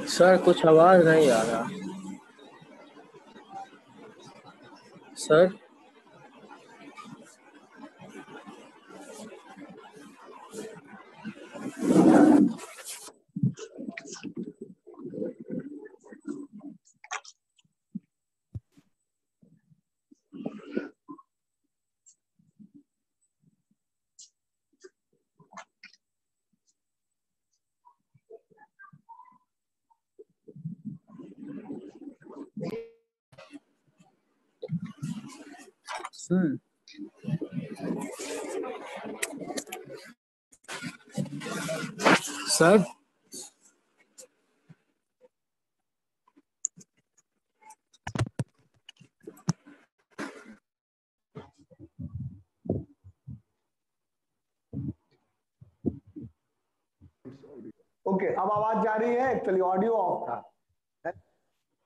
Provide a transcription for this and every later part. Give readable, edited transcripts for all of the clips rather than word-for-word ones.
Sir कुछ आवाज नहीं आ रहा। सर सर सर ओके, अब आवाज जा रही है। एक्चुअली ऑडियो ऑफ था। हाँ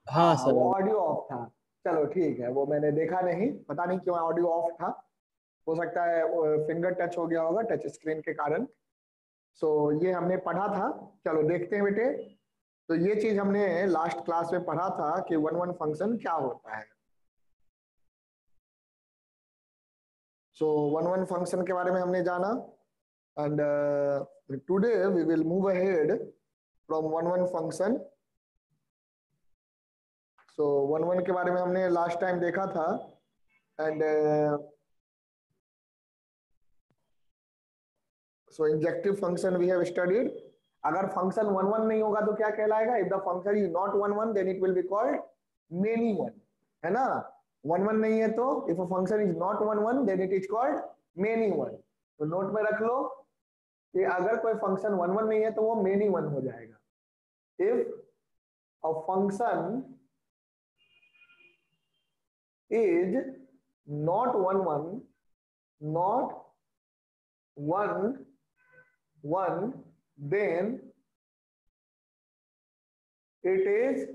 हाँ, सर। वो ऑडियो ऑफ था। चलो ठीक है, वो मैंने देखा नहीं, पता नहीं क्यों ऑडियो ऑफ था। हो सकता है फिंगर टच हो गया होगा टच स्क्रीन के कारण। सो ये हमने पढ़ा था। चलो देखते हैं बेटे। तो ये चीज हमने लास्ट क्लास में पढ़ा था कि वन वन फंक्शन क्या होता है। सो वन वन फंक्शन के बारे में हमने जाना। And today we will move ahead from one one function. So one one के बारे में हमने लास्ट टाइम देखा था। And so injective function we have studied. अगर फंक्शन वन वन नहीं होगा तो क्या कहलाएगा? If the function is not one one then it will be called many one, है ना। वन वन नहीं है तो if a function is not one one then it is called many one. तो नोट में रख लो कि अगर कोई फंक्शन वन वन नहीं है तो वो मेनी वन हो जाएगा। If a function is not not one, then it is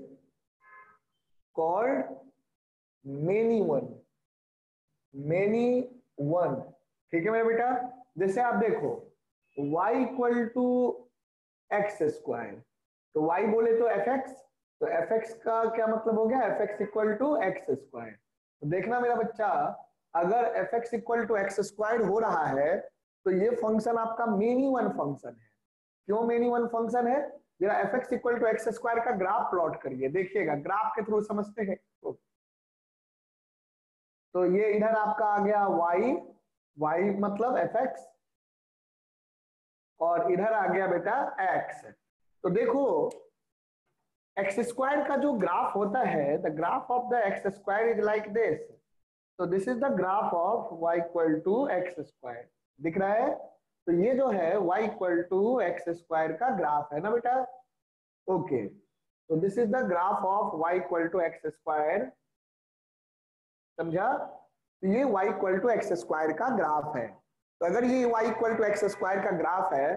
called many one। ठीक है मेरे बेटा। जैसे आप देखो y equal to x square, तो y बोले तो fx, तो fx का क्या मतलब हो गया? fx equal to x square. तो देखना मेरा बच्चा, अगर fx equal to x square हो रहा है तो ये फंक्शन आपका मेनी वन फंक्शन है। क्यों मेनी वन फंक्शन है? जरा fx equal to x square का ग्राफ प्लॉट करिए, देखिएगा ग्राफ के थ्रू समझते हैं। तो ये इधर आपका आ गया y मतलब fx, और इधर आ गया बेटा x। तो देखो एक्स स्क्वायर का जो ग्राफ होता है, the graph of the x square is like this. तो this is the graph of y equal to x square. दिख रहा है? तो ये जो है y equal to x square का ग्राफ है ना बेटा। ओके, तो this is the graph of y equal to x square. समझा? तो ये y equal to x square का ग्राफ है। तो अगर ये y equal to x square का ग्राफ है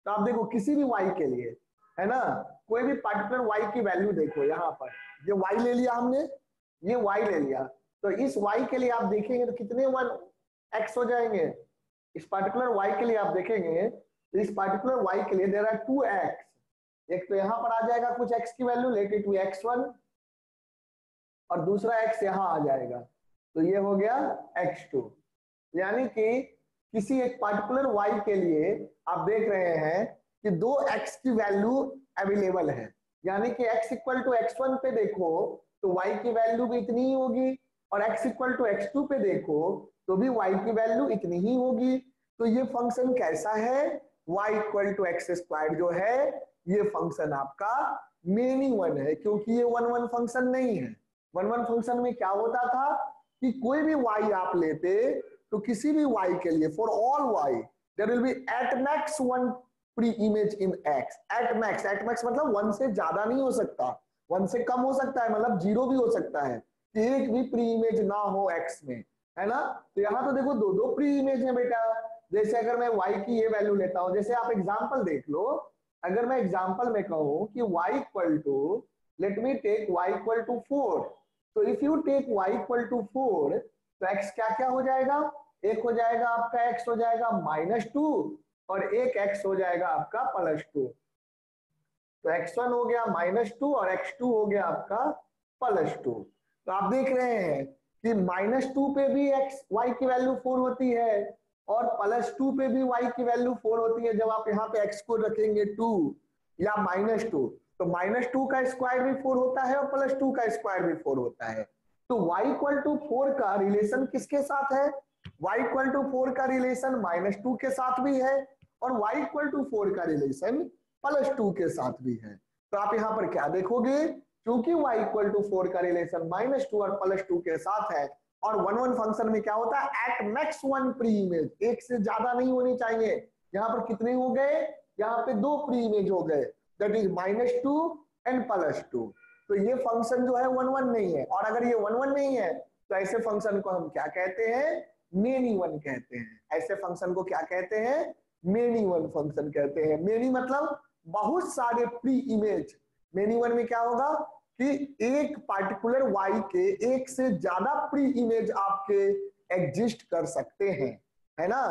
तो आप देखो किसी भी y के लिए, है ना, कोई भी पार्टिकुलर y की वैल्यू देखो। यहाँ पर ये y ले लिया हमने, ये y ले लिया, तो इस y के लिए आप देखेंगे तो कितने वन x हो जाएंगे? इस पार्टिकुलर y के लिए आप देखेंगे तो इस पार्टिकुलर y के लिए देयर आर टू x। एक तो यहाँ पर आ जाएगा कुछ x की value, let it be x1, और दूसरा x यहाँ आ जाएगा, तो ये हो गया x2। यानी कि किसी एक पार्टिकुलर y के लिए आप देख रहे हैं कि दो x की वैल्यू अवेलेबल है। यानी कि x इक्वल टू x1 पे देखो तो y की वैल्यू भी इतनी ही होगी, और x इक्वल टू x2 पे देखो तो भी y की वैल्यू इतनी ही होगी। तो ये फंक्शन कैसा है? y equal to x square जो है ये फंक्शन आपका मेनी वन है, क्योंकि ये वन वन फंक्शन नहीं है। वन वन फंक्शन में क्या होता था कि कोई भी y आप लेते तो किसी भी y के लिए, for all y there will be at max one pre image in x। At max मतलब वन से ज्यादा नहीं हो सकता, वन से कम हो सकता है, मतलब जीरो भी हो सकता है, एक भी प्री इमेज ना हो x में, है ना। तो यहाँ तो देखो दो दो प्री इमेज है बेटा। जैसे अगर मैं y की ये वैल्यू लेता हूँ, जैसे आप एग्जांपल देख लो, अगर मैं एग्जांपल में कहूँ कि y equal to, let me take y equal to 4। तो if you take y equal to 4 तो x क्या क्या हो जाएगा? एक हो जाएगा आपका x हो जाएगा -2, और एक x हो जाएगा आपका +2। तो x1 हो गया -2 और x2 हो गया आपका +2। तो आप देख रहे हैं कि -2 पे भी y की वैल्यू 4 होती है और +2 पे भी y की वैल्यू 4 होती है। जब आप यहाँ पे x को रखेंगे 2 या -2, तो -2 का स्क्वायर भी 4 होता है और +2 का स्क्वायर भी 4 होता है। तो y = 4 का रिलेशन किसके साथ है? y = 4 का रिलेशन -2 के साथ भी है और y = 4 का रिलेशन +2 के साथ भी है। तो आप यहाँ पर क्या देखोगे, क्योंकि y = 4 का रिलेशन -2 और +2 के साथ है और 1 1 फंक्शन में क्या होता है, एट मैक्स 1 प्री इमेज, एक से ज्यादा नहीं होनी चाहिए। यहाँ पर कितने हो गए, यहाँ पे 2 प्री इमेज हो गए, दैट इज -2 एंड +2। तो ये फंक्शन जो है 1 1 नहीं है, और अगर ये 1 1 नहीं है तो ऐसे फंक्शन को हम क्या कहते हैं, मेनी वन कहते हैं। ऐसे फंक्शन को क्या कहते हैं, मेनी वन फंक्शन कहते हैं। मेनी मतलब बहुत सारे प्री इमेज। मेनी वन में क्या होगा कि एक पार्टिकुलर y के एक से ज्यादा प्री इमेज आपके एग्जिस्ट कर सकते हैं, है ना।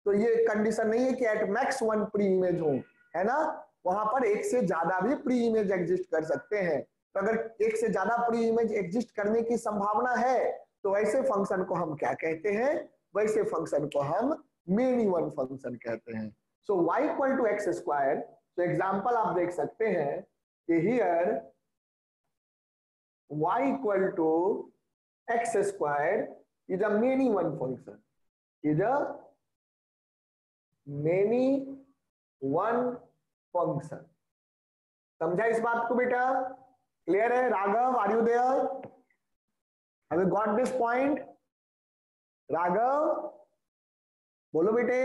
तो ये कंडीशन नहीं है कि एट मैक्स 1 प्री इमेज हो, है ना, वहां पर एक से ज्यादा भी प्री इमेज एग्जिस्ट कर सकते हैं। तो अगर एक से ज्यादा प्री इमेज एग्जिस्ट करने की संभावना है तो वैसे फंक्शन को हम क्या कहते हैं, वैसे फंक्शन को हम मेनी वन फंक्शन कहते हैं। सो y = x²। तो एग्जांपल आप देख सकते हैं कि here y = x² is a many one function, is a many one function। समझा इस बात को बेटा? क्लियर है? Raghav, are you there? Have you got this point? Raghav बोलो बेटे।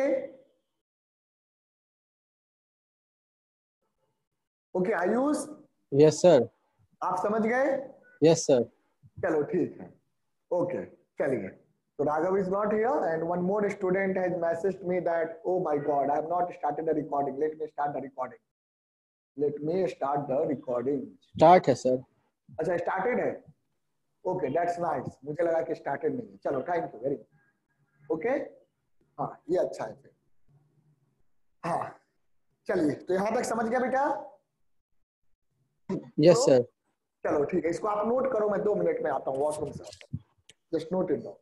Okay Ayush, yes sir. आप समझ गए? Yes sir. चलो ठीक है, ओके चलिए। So Raghav is not here, and one more student has messaged me that, oh my God, I have not started the recording. Let me start the recording. Let me start the recording. Start है sir. अच्छा started है? Okay, that's nice. मुझे लगा कि started नहीं है। चलो thank you very much. Okay? हाँ ये अच्छा है फिर। हाँ चलिए, तो यहाँ तक समझ गया बेटा? Yes sir. चलो ठीक है, इसको आप नोट करो, मैं 2 मिनट में आता हूँ वॉशरूम से। Just note it down.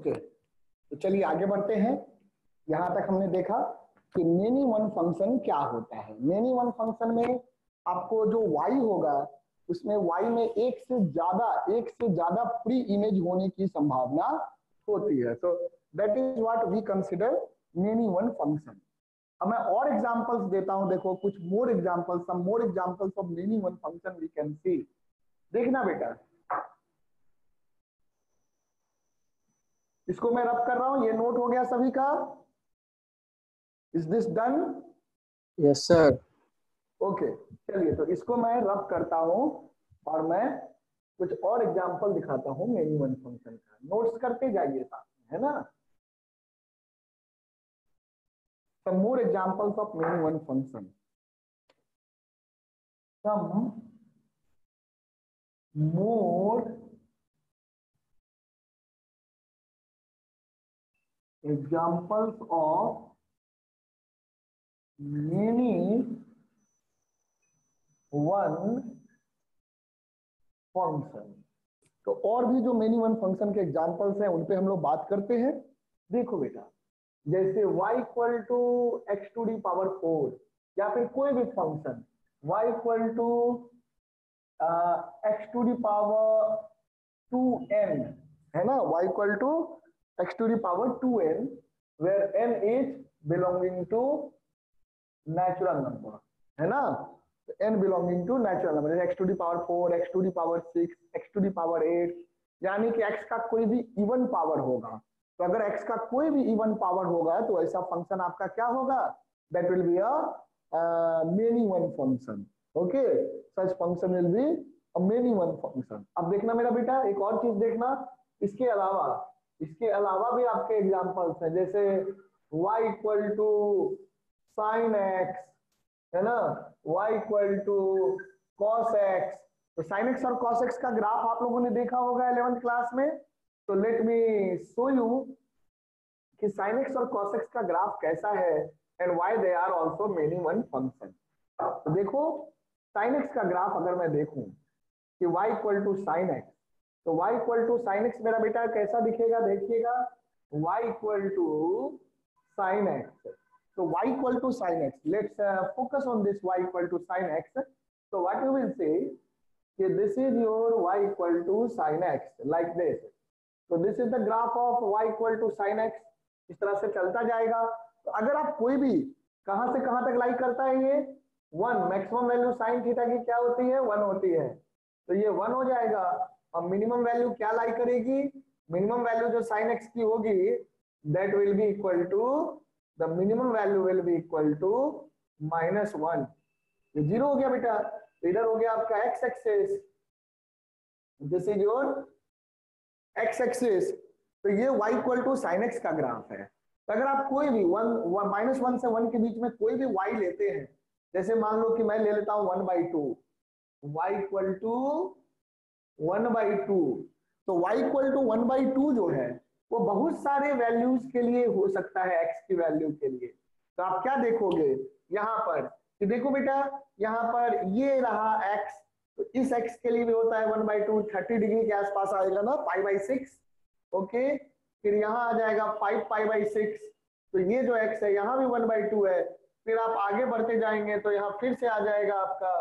Okay, तो चलिए आगे बढ़ते हैं। यहां तक हमने देखा कि मेनी वन फंक्शन क्या होता है। मेनी वन फंक्शन में आपको जो y होगा उसमें y में एक से ज्यादा प्री इमेज होने की संभावना होती है। तो that is what we consider many one function. अब मैं और एग्जांपल्स देता हूं, देखो कुछ more examples, some more examples of many one function we can see. देखना बेटा, इसको मैं रब कर रहा हूं, ये नोट हो गया सभी का? Is this done? Yes, sir. Okay, चलिए तो इसको मैं रब करता हूं और मैं कुछ और एग्जांपल दिखाता हूं मेनी वन फंक्शन का। नोट्स करते जाइए साथ में, है ना? Some more examples of many one function. Some more examples of many one function। तो और भी जो मेनी वन फंक्शन के एग्जांपल्स हैं उन पे हम लोग बात करते हैं। देखो बेटा, जैसे y equal to x to the power 4, या फिर कोई भी function y equal to x to the power 2n, है ना? y equal to x to the power 2n where n is belonging to natural number, है ना? n belonging to natural number, x to the power 4, x to the power 6, x to the power 8, यानी कि x का कोई भी even power होगा। तो अगर x का कोई भी इवन पावर होगा तो ऐसा फंक्शन आपका क्या होगा? That will be a many one function. Okay, such function will be a many one function. अब देखना मेरा बेटा, एक और चीज देखना, इसके अलावा भी आपके एग्जांपल्स हैं, जैसे y equal to sine x, है ना? y equal to cos x। तो साइन x और कॉस x का ग्राफ आप लोगों ने देखा होगा 11th क्लास में। तो लेट मी शो यू कि साइन x और कॉस x का ग्राफ कैसा है and why they are also many one function. तो देखो, साइन x का ग्राफ अगर मैं देखूं कि y equal to sine x, तो y equal to sine x मेरा बेटा कैसा दिखेगा? देखिएगा, y equal to sine x। So y equal to sin x. Let's focus on this y equal to sin x. So what you will say, that this is your y equal to sin x, like this. So this is the graph of y equal to sin x. इस तरह से चलता जाएगा। तो अगर आप कोई भी कहां से कहां तक लाई करता है, ये 1, मैक्सिमम वैल्यू साइन थीटा की क्या होती है? 1 होती है। तो ये 1 हो जाएगा। और मिनिमम वैल्यू क्या लाई करेगी? मिनिमम वैल्यू जो sin x की होगी, that will be equal to, the minimum value will be equal to -1। ये 0 हो गया बेटा। तो इधर हो गया आपका x axis, this is your x axis. तो ये y equal to sine x का ग्राफ है। तो अगर आप कोई भी -1 से 1 के बीच में कोई भी y लेते हैं, जैसे मान लो कि मैं ले लेता हूं 1/2, y इक्वल टू 1/2। तो y इक्वल टू 1/2 जो है वो बहुत सारे वैल्यूज के लिए हो सकता है, x की वैल्यू के लिए। तो आप क्या देखोगे यहाँ पर कि देखो बेटा, यहाँ पर ये रहा x, तो इस x के लिए भी होता है 1/2, 30 डिग्री के आसपास आएगा ना, π/6। ओके, फिर यहाँ आ जाएगा 5π/6। तो ये जो x है यहाँ भी 1/2 है। फिर आप आगे बढ़ते जाएंगे तो यहाँ फिर से आ जाएगा आपका,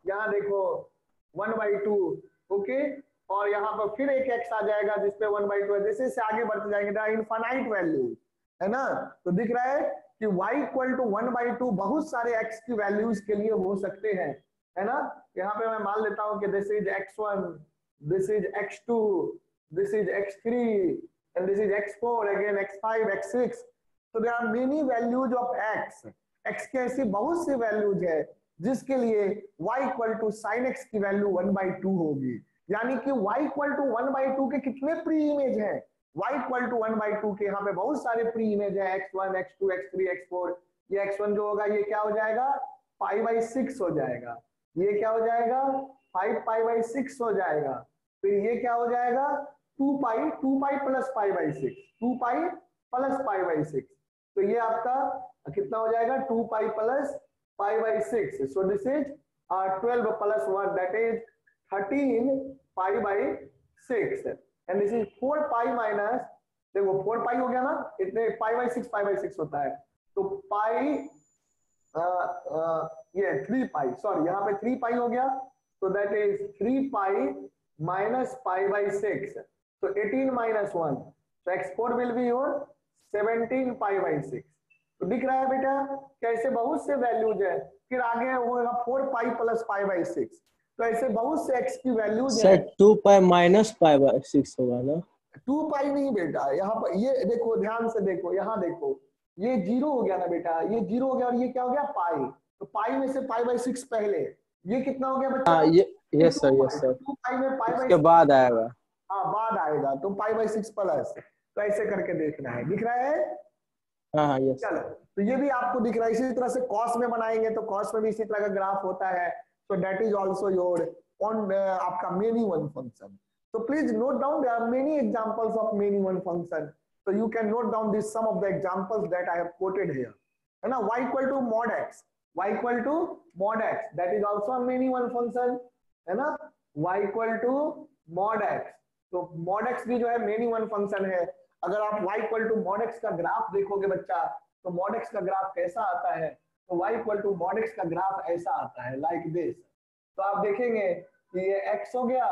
यहाँ देखो 1/2। ओके, और यहाँ पर फिर एक x आ जाएगा जिसपे 1/2 है। जैसे से आगे बढ़ते जाएंगे, इनफाइनाइट वैल्यू, है ना? तो दिख रहा है कि y इक्वल टू 1/2 बहुत सारे x की वैल्यूज के लिए हो सकते हैं, है ना? यहाँ पे मैं मान लेता हूँ कि this is x1, this is x2, this is x3 and this is x4, again x5, x6। तो there are many values of x के ऐसी बहुत सी वैल्यूज है जिसके लिए y equal to sin x की वैल्यू 1/2 होगी। यानी कि y इक्वल टू 1/2 के कितने प्री इमेज हैं? y इक्वल टू 1/2 के यहाँ पे बहुत सारे प्री इमेज है, x1, x2, x3, x4। ये x1 जो होगा ये क्या हो जाएगा? π/6 हो जाएगा। ये क्या हो जाएगा? 5π/6 हो जाएगा। फिर ये क्या हो जाएगा? 2π प्लस π/6, 2π प्लस π/6। तो ये आपका कितना हो जाएगा? 2π plus π/6। So this is 12 plus 1, that is 13π/6, and this is 4π minus देखो 4 पाई हो गया ना, इतने पाई बाई सिक्स होता है, तो पाई ये 3 पाई, सॉरी यहाँ पे 3 पाई हो गया, तो that is 3 pi minus pi by six, तो 18 माइनस 1, तो x4 will be your 17 pi by six. तो दिख रहा है बेटा कैसे बहुत से वैल्यूज है, फिर आगे होगा 4 pi plus pi by six, तो ऐसे बहुत से x की वैल्यूज है। Sir 2 pi minus pi by 6 होगा ना? 2 पाई नहीं बेटा, यहाँ पर ये देखो ध्यान से देखो, यहाँ देखो ये जीरो हो गया ना बेटा, ये जीरो हो गया और ये क्या हो गया पाई, तो पाई में से पाई बाई सिक्स पहले, ये कितना हो गया बच्चा? हाँ ये यस सर, यस सर। 2 पाई में पाई बाई उसके बाद आएगा। हाँ बाद आएगा, तो पाई बाई सिक्स प्लस, तो ऐसे करके देखना है, दिख रहा है? हाँ हाँ यस। चलो तो ये भी आपको दिख रहा है, इसी तरह से कॉस में बनाएंगे तो कॉस में भी इसी तरह का ग्राफ होता है, तो that is also your on आपका many one function. So please note down there are many examples of many one function. So you can note down this some of the examples that I have quoted here. है ना, y equal to mod x, y equal to mod x, that is also a many one function, है ना, y equal to mod x, तो mod x भी जो है many one function है। अगर आप y equal to mod x का ग्राफ देखोगे बच्चा, तो mod x का ग्राफ कैसा आता है, तो y equal to mod x का ग्राफ ऐसा आता है like this। तो आप देखेंगे कि ये x हो गया,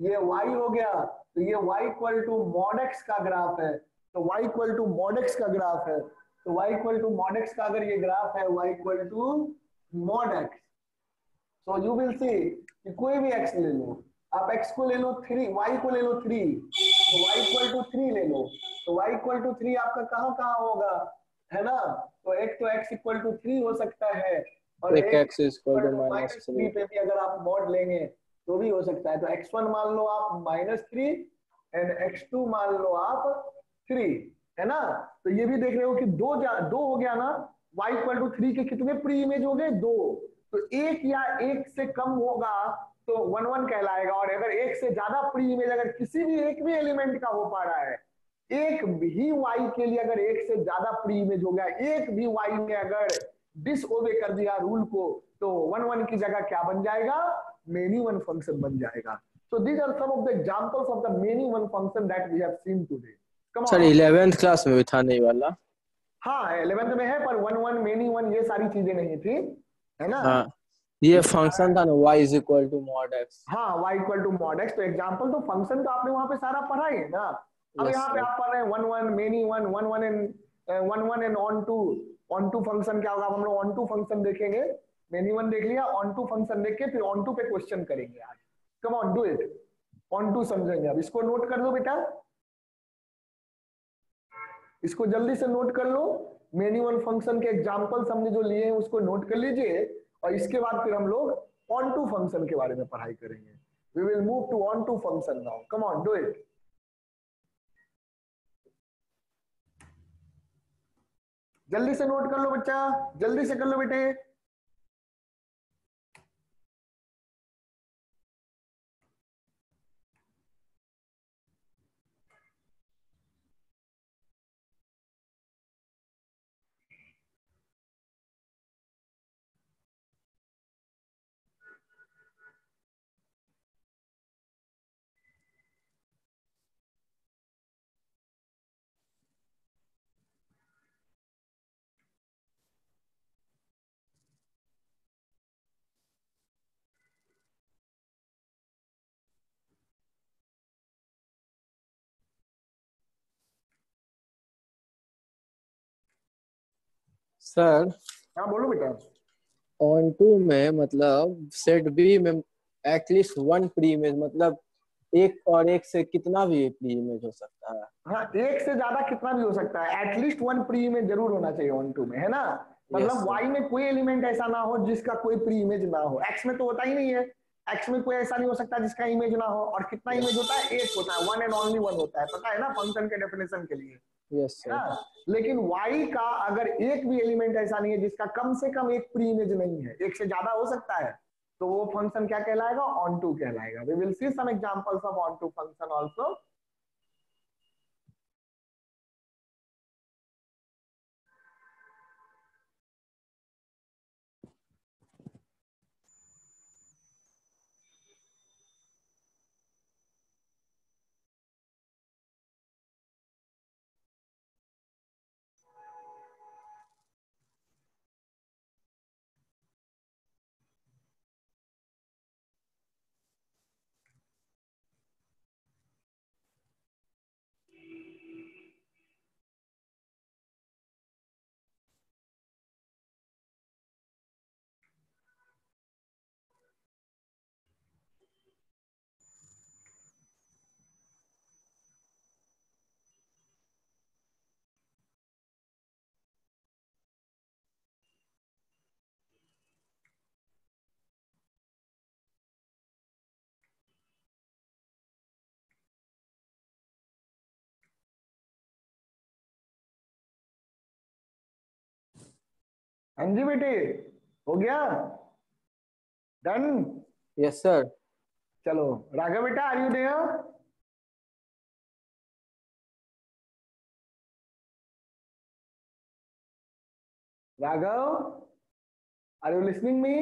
ये y हो गया, तो ये y equal to mod x का ग्राफ है, तो y equal to mod x का ग्राफ है, तो y equal to mod x का अगर ये ग्राफ है y equal to mod x, so you will see कि कोई भी x ले लो, आप x को ले लो 3, y को ले लो 3, तो y इक्वल टू 3 ले लो, तो y इक्वल टू 3 आपका कहाँ कहाँ होगा, है ना, तो एक तो x इक्वल टू 3 हो सकता है, और एक एक x equal to minus minus 3 3। पे भी अगर आप मॉड लेंगे तो भी हो सकता है, तो x1 मान लो आप -3 एंड x2 मान लो आप 3, है ना, तो ये भी देख रहे हो कि दो हो गया ना, y इक्वल टू 3 के कितने प्री इमेज हो गए, दो, तो एक या एक से कम होगा तो 1 1 कहलाएगा, और अगर एक से ज्यादा प्री इमेज अगर किसी भी एक भी एलिमेंट का हो पा रहा है, एक भी y के लिए अगर एक से ज्यादा प्री इमेज हो गया, एक भी y ने अगर डिसओबे कर दिया रूल को, तो 1 1 की जगह क्या बन जाएगा, मेनी वन फंक्शन बन जाएगा। So these are some of the examples of the many one function that we have seen today. Come sir on. 11th class में भी था नहीं वाला? हाँ 11th में है, पर 1 1 मेनी वन ये सारी चीजें नहीं थी, है ना, हाँ ये फंक्शन था ना y is equal to mod x। हाँ y equal to mod x, तो एग्जाम्पल तो फंक्शन तो आपने वहां पे सारा पढ़ा ही है ना। अब यस यहाँ पे सर। आप पढ़ रहे हैं 1 1 many one, 1 1 and onto function क्या होगा, हम लोग ऑन टू फंक्शन देखेंगे, मेनी वन देख लिया, ऑन टू फंक्शन देख के फिर ऑन टू पे क्वेश्चन करेंगे आज। Come on do it, onto समझेंगे, अब इसको नोट कर दो बेटा, इसको जल्दी से नोट कर लो, मेनी वन फंक्शन के एग्जांपल्स हमने जो लिए हैं उसको नोट कर लीजिए, और इसके बाद फिर हम लोग ऑन टू फंक्शन के बारे में पढ़ाई करेंगे। We will move to onto function now, come on do it. जल्दी से नोट कर लो बच्चा, जल्दी से कर लो बेटे। सर हाँ बोलो बेटा। ऑन टू में मतलब सेट बी में एटलीस्ट वन प्री इमेज, मतलब एक और एक से कितना भी प्री इमेज हो सकता है। हाँ एक से ज्यादा कितना भी हो सकता है, एटलीस्ट वन प्री इमेज जरूर होना चाहिए ऑन टू में, है ना, यस मतलब सर। वाई में कोई एलिमेंट ऐसा ना हो जिसका कोई प्री इमेज ना हो, एक्स में तो होता ही नहीं है, एक्स में कोई ऐसा नहीं हो सकता जिसका इमेज ना हो, और कितना इमेज होता है, एक होता है, वन एंड ओनली वन होता है, पता है ना फंक्शन के डेफिनेशन के लिए, यस है सर। ना, लेकिन y का अगर एक भी एलिमेंट ऐसा नहीं है जिसका कम से कम एक प्री इमेज नहीं है, एक से ज्यादा हो सकता है, तो वो फंक्शन क्या कहलाएगा, ऑन टू कहलाएगा। We will see some examples of onto function also. हाँ जी बेटे, हो गया, डन। Yes sir. चलो राघव बेटा, are you there? Raghav, are you listening me?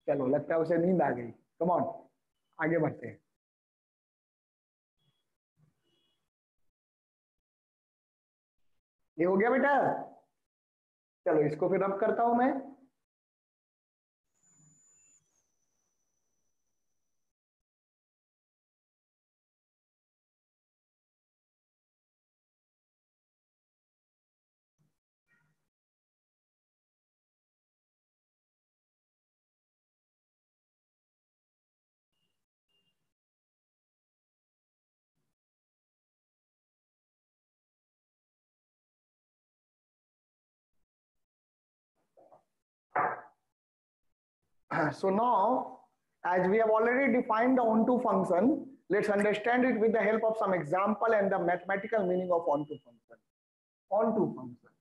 चलो, लगता है उसे नींद आ गई। कम ऑन, आगे बढ़ते हैं। ये हो गया बेटा? चलो इसको फिर रब करता हूं मैं। So now, as we have already defined the onto function, let's understand it with the help of some example and the mathematical meaning of onto function. Onto function.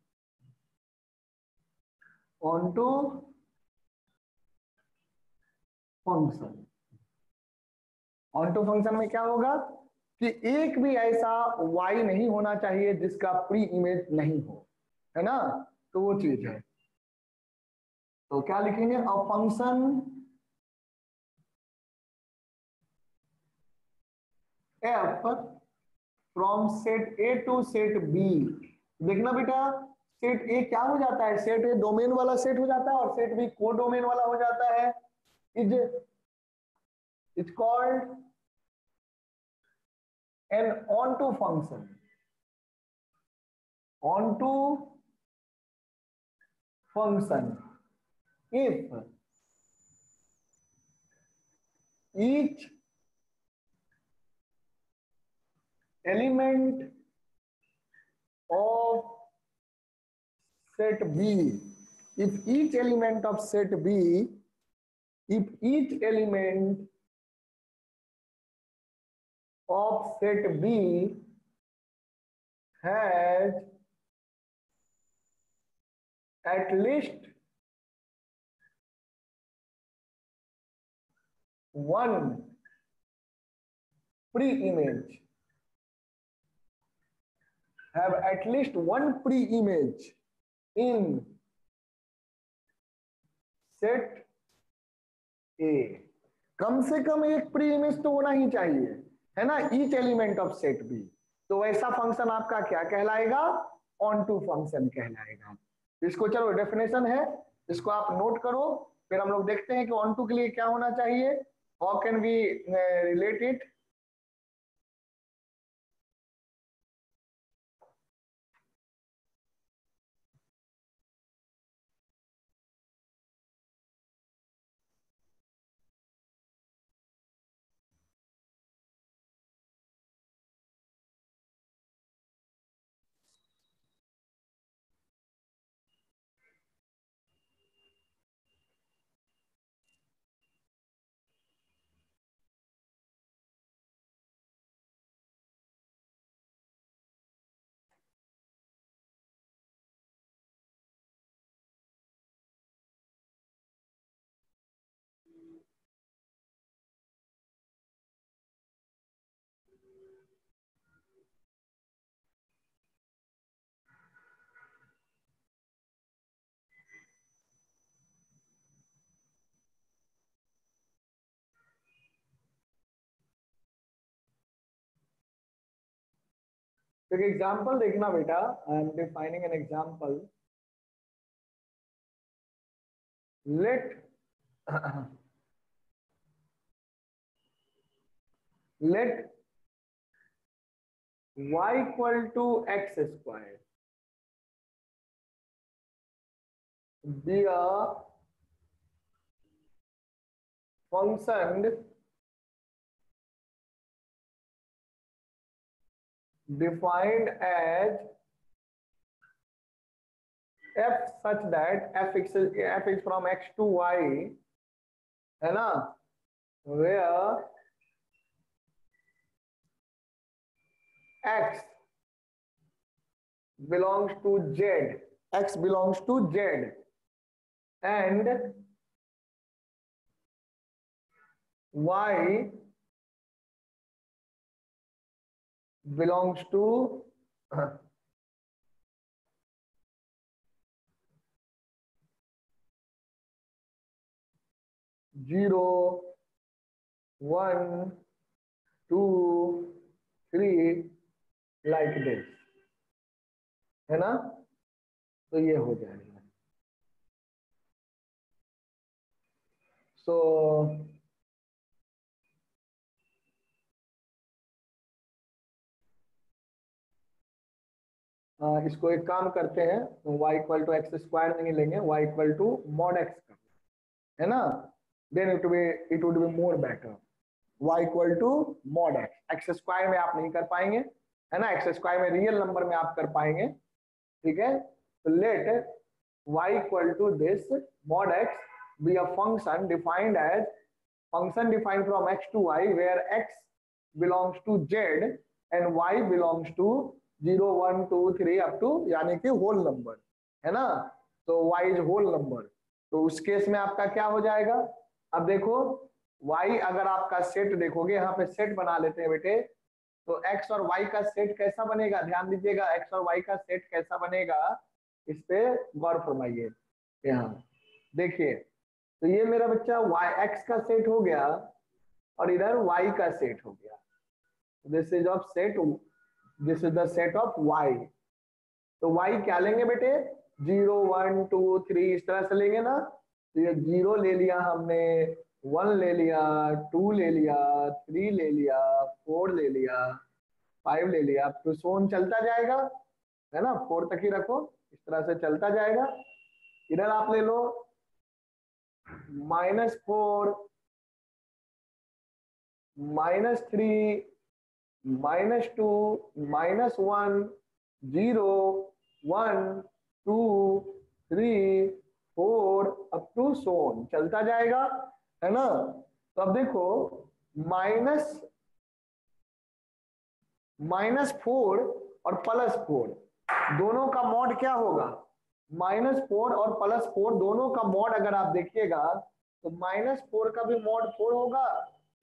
Onto function. onto function में क्या होगा कि एक भी ऐसा y नहीं होना चाहिए जिसका प्री इमेज नहीं हो, है ना? तो वो चीज है। तो क्या लिखेंगे? A function f from set A to set B. देखना बेटा, सेट ए क्या हो जाता है? सेट ए डोमेन वाला सेट हो जाता है और सेट बी को डोमेन वाला हो जाता है। Is it's called an onto function. Onto function if each element of set B, if each element of set B, if each element of set B has at least one pre-image, have at least one pre-image in set A, कम से कम एक pre image तो होना ही चाहिए, है ना, each element of set B. तो वैसा function आपका क्या कहलाएगा? ऑनटू फंक्शन कहलाएगा। इसको चलो डेफिनेशन है, इसको आप नोट करो, फिर हम लोग देखते हैं कि ऑनटू के लिए क्या होना चाहिए। How can we relate it? तो एक एग्जांपल देखना बेटा, I am defining an example. Let let y equal to x square be a function defined as f such that f is from x to y, है ना, where x belongs to z, x belongs to z, and y belongs to 0, 1, 2, 3 like this, है ना? तो ये हो जाएगा. So इसको एक काम करते हैं, y equal to x square नहीं लेंगे, y equal to mod x है ना, then it would be more better. y equal to mod x square में आप नहीं कर पाएंगे, है ना, एक्स स्क्वायर में रियल नंबर में आप कर पाएंगे, ठीक है. तो let y equal to this mod x be a function defined as function defined from x to y where x belongs to z and y belongs to 0, 1, 2, 3 up to, यानी कि whole number, है ना. तो y is whole number. तो उस case में आपका क्या हो जाएगा? अब देखो y अगर आपका सेट देखोगे, यहाँ पे सेट बना लेते हैं बेटे, तो x और y का सेट कैसा बनेगा? ध्यान दीजिएगा, x और y का सेट कैसा बनेगा, इस पे गौर फरमाइए. यहाँ देखिए, तो ये मेरा बच्चा x का सेट हो गया और इधर y का सेट हो गया. This is of set, this is the set of y. तो y क्या लेंगे बेटे? 0, 1, 2, 3 इस तरह से लेंगे ना. तो ये 0 ले लिया हमने, 1 ले लिया, 2 ले लिया, 3 ले लिया, 4 ले लिया, 5 ले लिया, तो सोन चलता जाएगा, है ना. 4 तक ही रखो, इस तरह से चलता जाएगा. इधर आप ले लो -4, -3, -2, -1, 0, 1, 2, 3, 4 अप टू सोन चलता जाएगा, है ना. तो अब देखो -4 और +4 दोनों का मॉड क्या होगा? -4 और +4 दोनों का मॉड अगर आप देखिएगा तो -4 का भी मॉड 4 होगा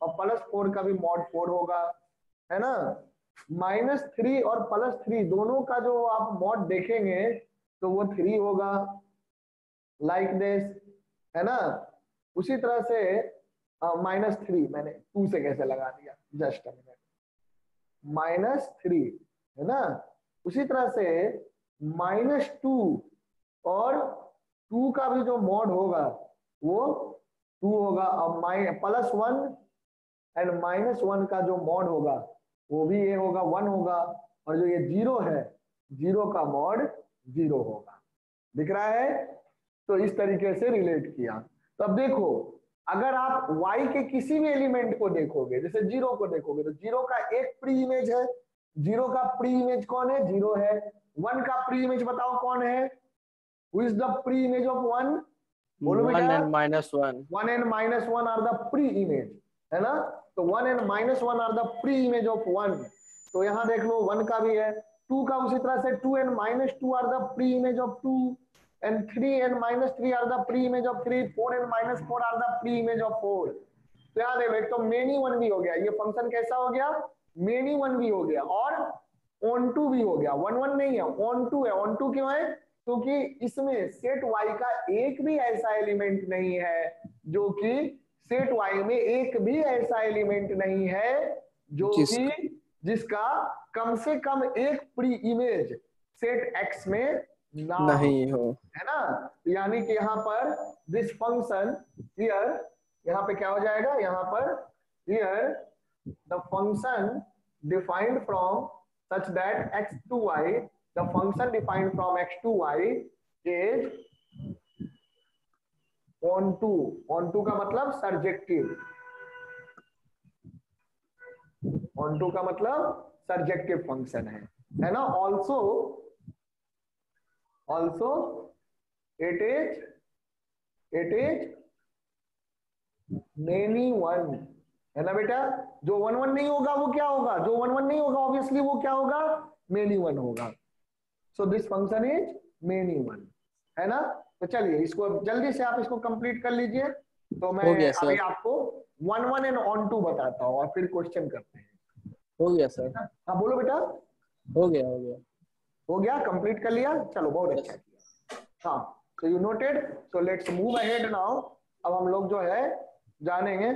और +4 का भी मॉड 4 होगा, है ना. -3 और +3 दोनों का जो आप मॉड देखेंगे तो वो 3 होगा, लाइक दिस, है ना. उसी तरह से -3 मैंने 2 से कैसे लगा दिया, जस्ट अ मिनट, -3 है ना. उसी तरह से -2 और 2 का भी जो मॉड होगा वो 2 होगा, और +1 एंड -1 का जो मॉड होगा वो भी ये होगा, 1 होगा, और जो ये 0 है, 0 का मॉड 0 होगा. दिख रहा है? तो इस तरीके से रिलेट किया. तो अब देखो, अगर आप y के किसी भी एलिमेंट को देखोगे, जैसे 0 को देखोगे, तो 0 का एक प्री इमेज है, 0 का प्री इमेज कौन है? 0 है. 1 का प्री इमेज बताओ कौन है? Who is the pre image of 1? बोलो बेटा. 1 and -1. 1 and -1 are the pre image, है ना. तो 1 and -1 are the pre image of 1. तो यहाँ देख लो 1 का भी है, 2 का उसी तरह से 2 and -2 are the pre image of 2, and 3 and -3 are the pre-image of 3, 4 and -4 are the pre-image of 4. तो याद है, एक तो मेनी 1 भी हो गया, ये फंक्शन कैसा हो गया? मेनी 1 भी हो गया, और ऑन टू भी हो गया. 1 1 नहीं है, ऑन टू है. ऑन टू क्यों है? क्योंकि इसमें सेट y का एक भी ऐसा एलिमेंट नहीं है जो कि सेट y में एक भी ऐसा एलिमेंट नहीं है जो कि जिसका कम से कम एक प्री इमेज सेट x में नहीं हो, है ना. यानी कि यहाँ पर दिस फंक्शन हियर, यहाँ पे क्या हो जाएगा? यहाँ पर here the function defined from such that x to y, the function defined from x to y is onto. Onto का मतलब सर्जेक्टिव, ऑन टू का मतलब सर्जेक्टिव फंक्शन है ना. also it is many 1, है ना बेटा। जो 1 1 नहीं होगा वो क्या होगा, जो 1 1 नहीं होगा ऑब्वियसली वो क्या होगा, मेनी वन होगा। So this function is many one, है ना। तो चलिए इसको जल्दी से आप इसको कंप्लीट कर लीजिए। तो मैं हो गया अभी सर। आपको 1 1 एंड ऑन टू बताता हूँ और फिर क्वेश्चन करते हैं। हो गया सर। हाँ बोलो बेटा। हो गया हो गया। हो गया, कंप्लीट कर लिया, चलो बहुत अच्छा यस। किया। हाँ तो you noted, so let's move ahead now. अब हम लोग जो है जानेंगे।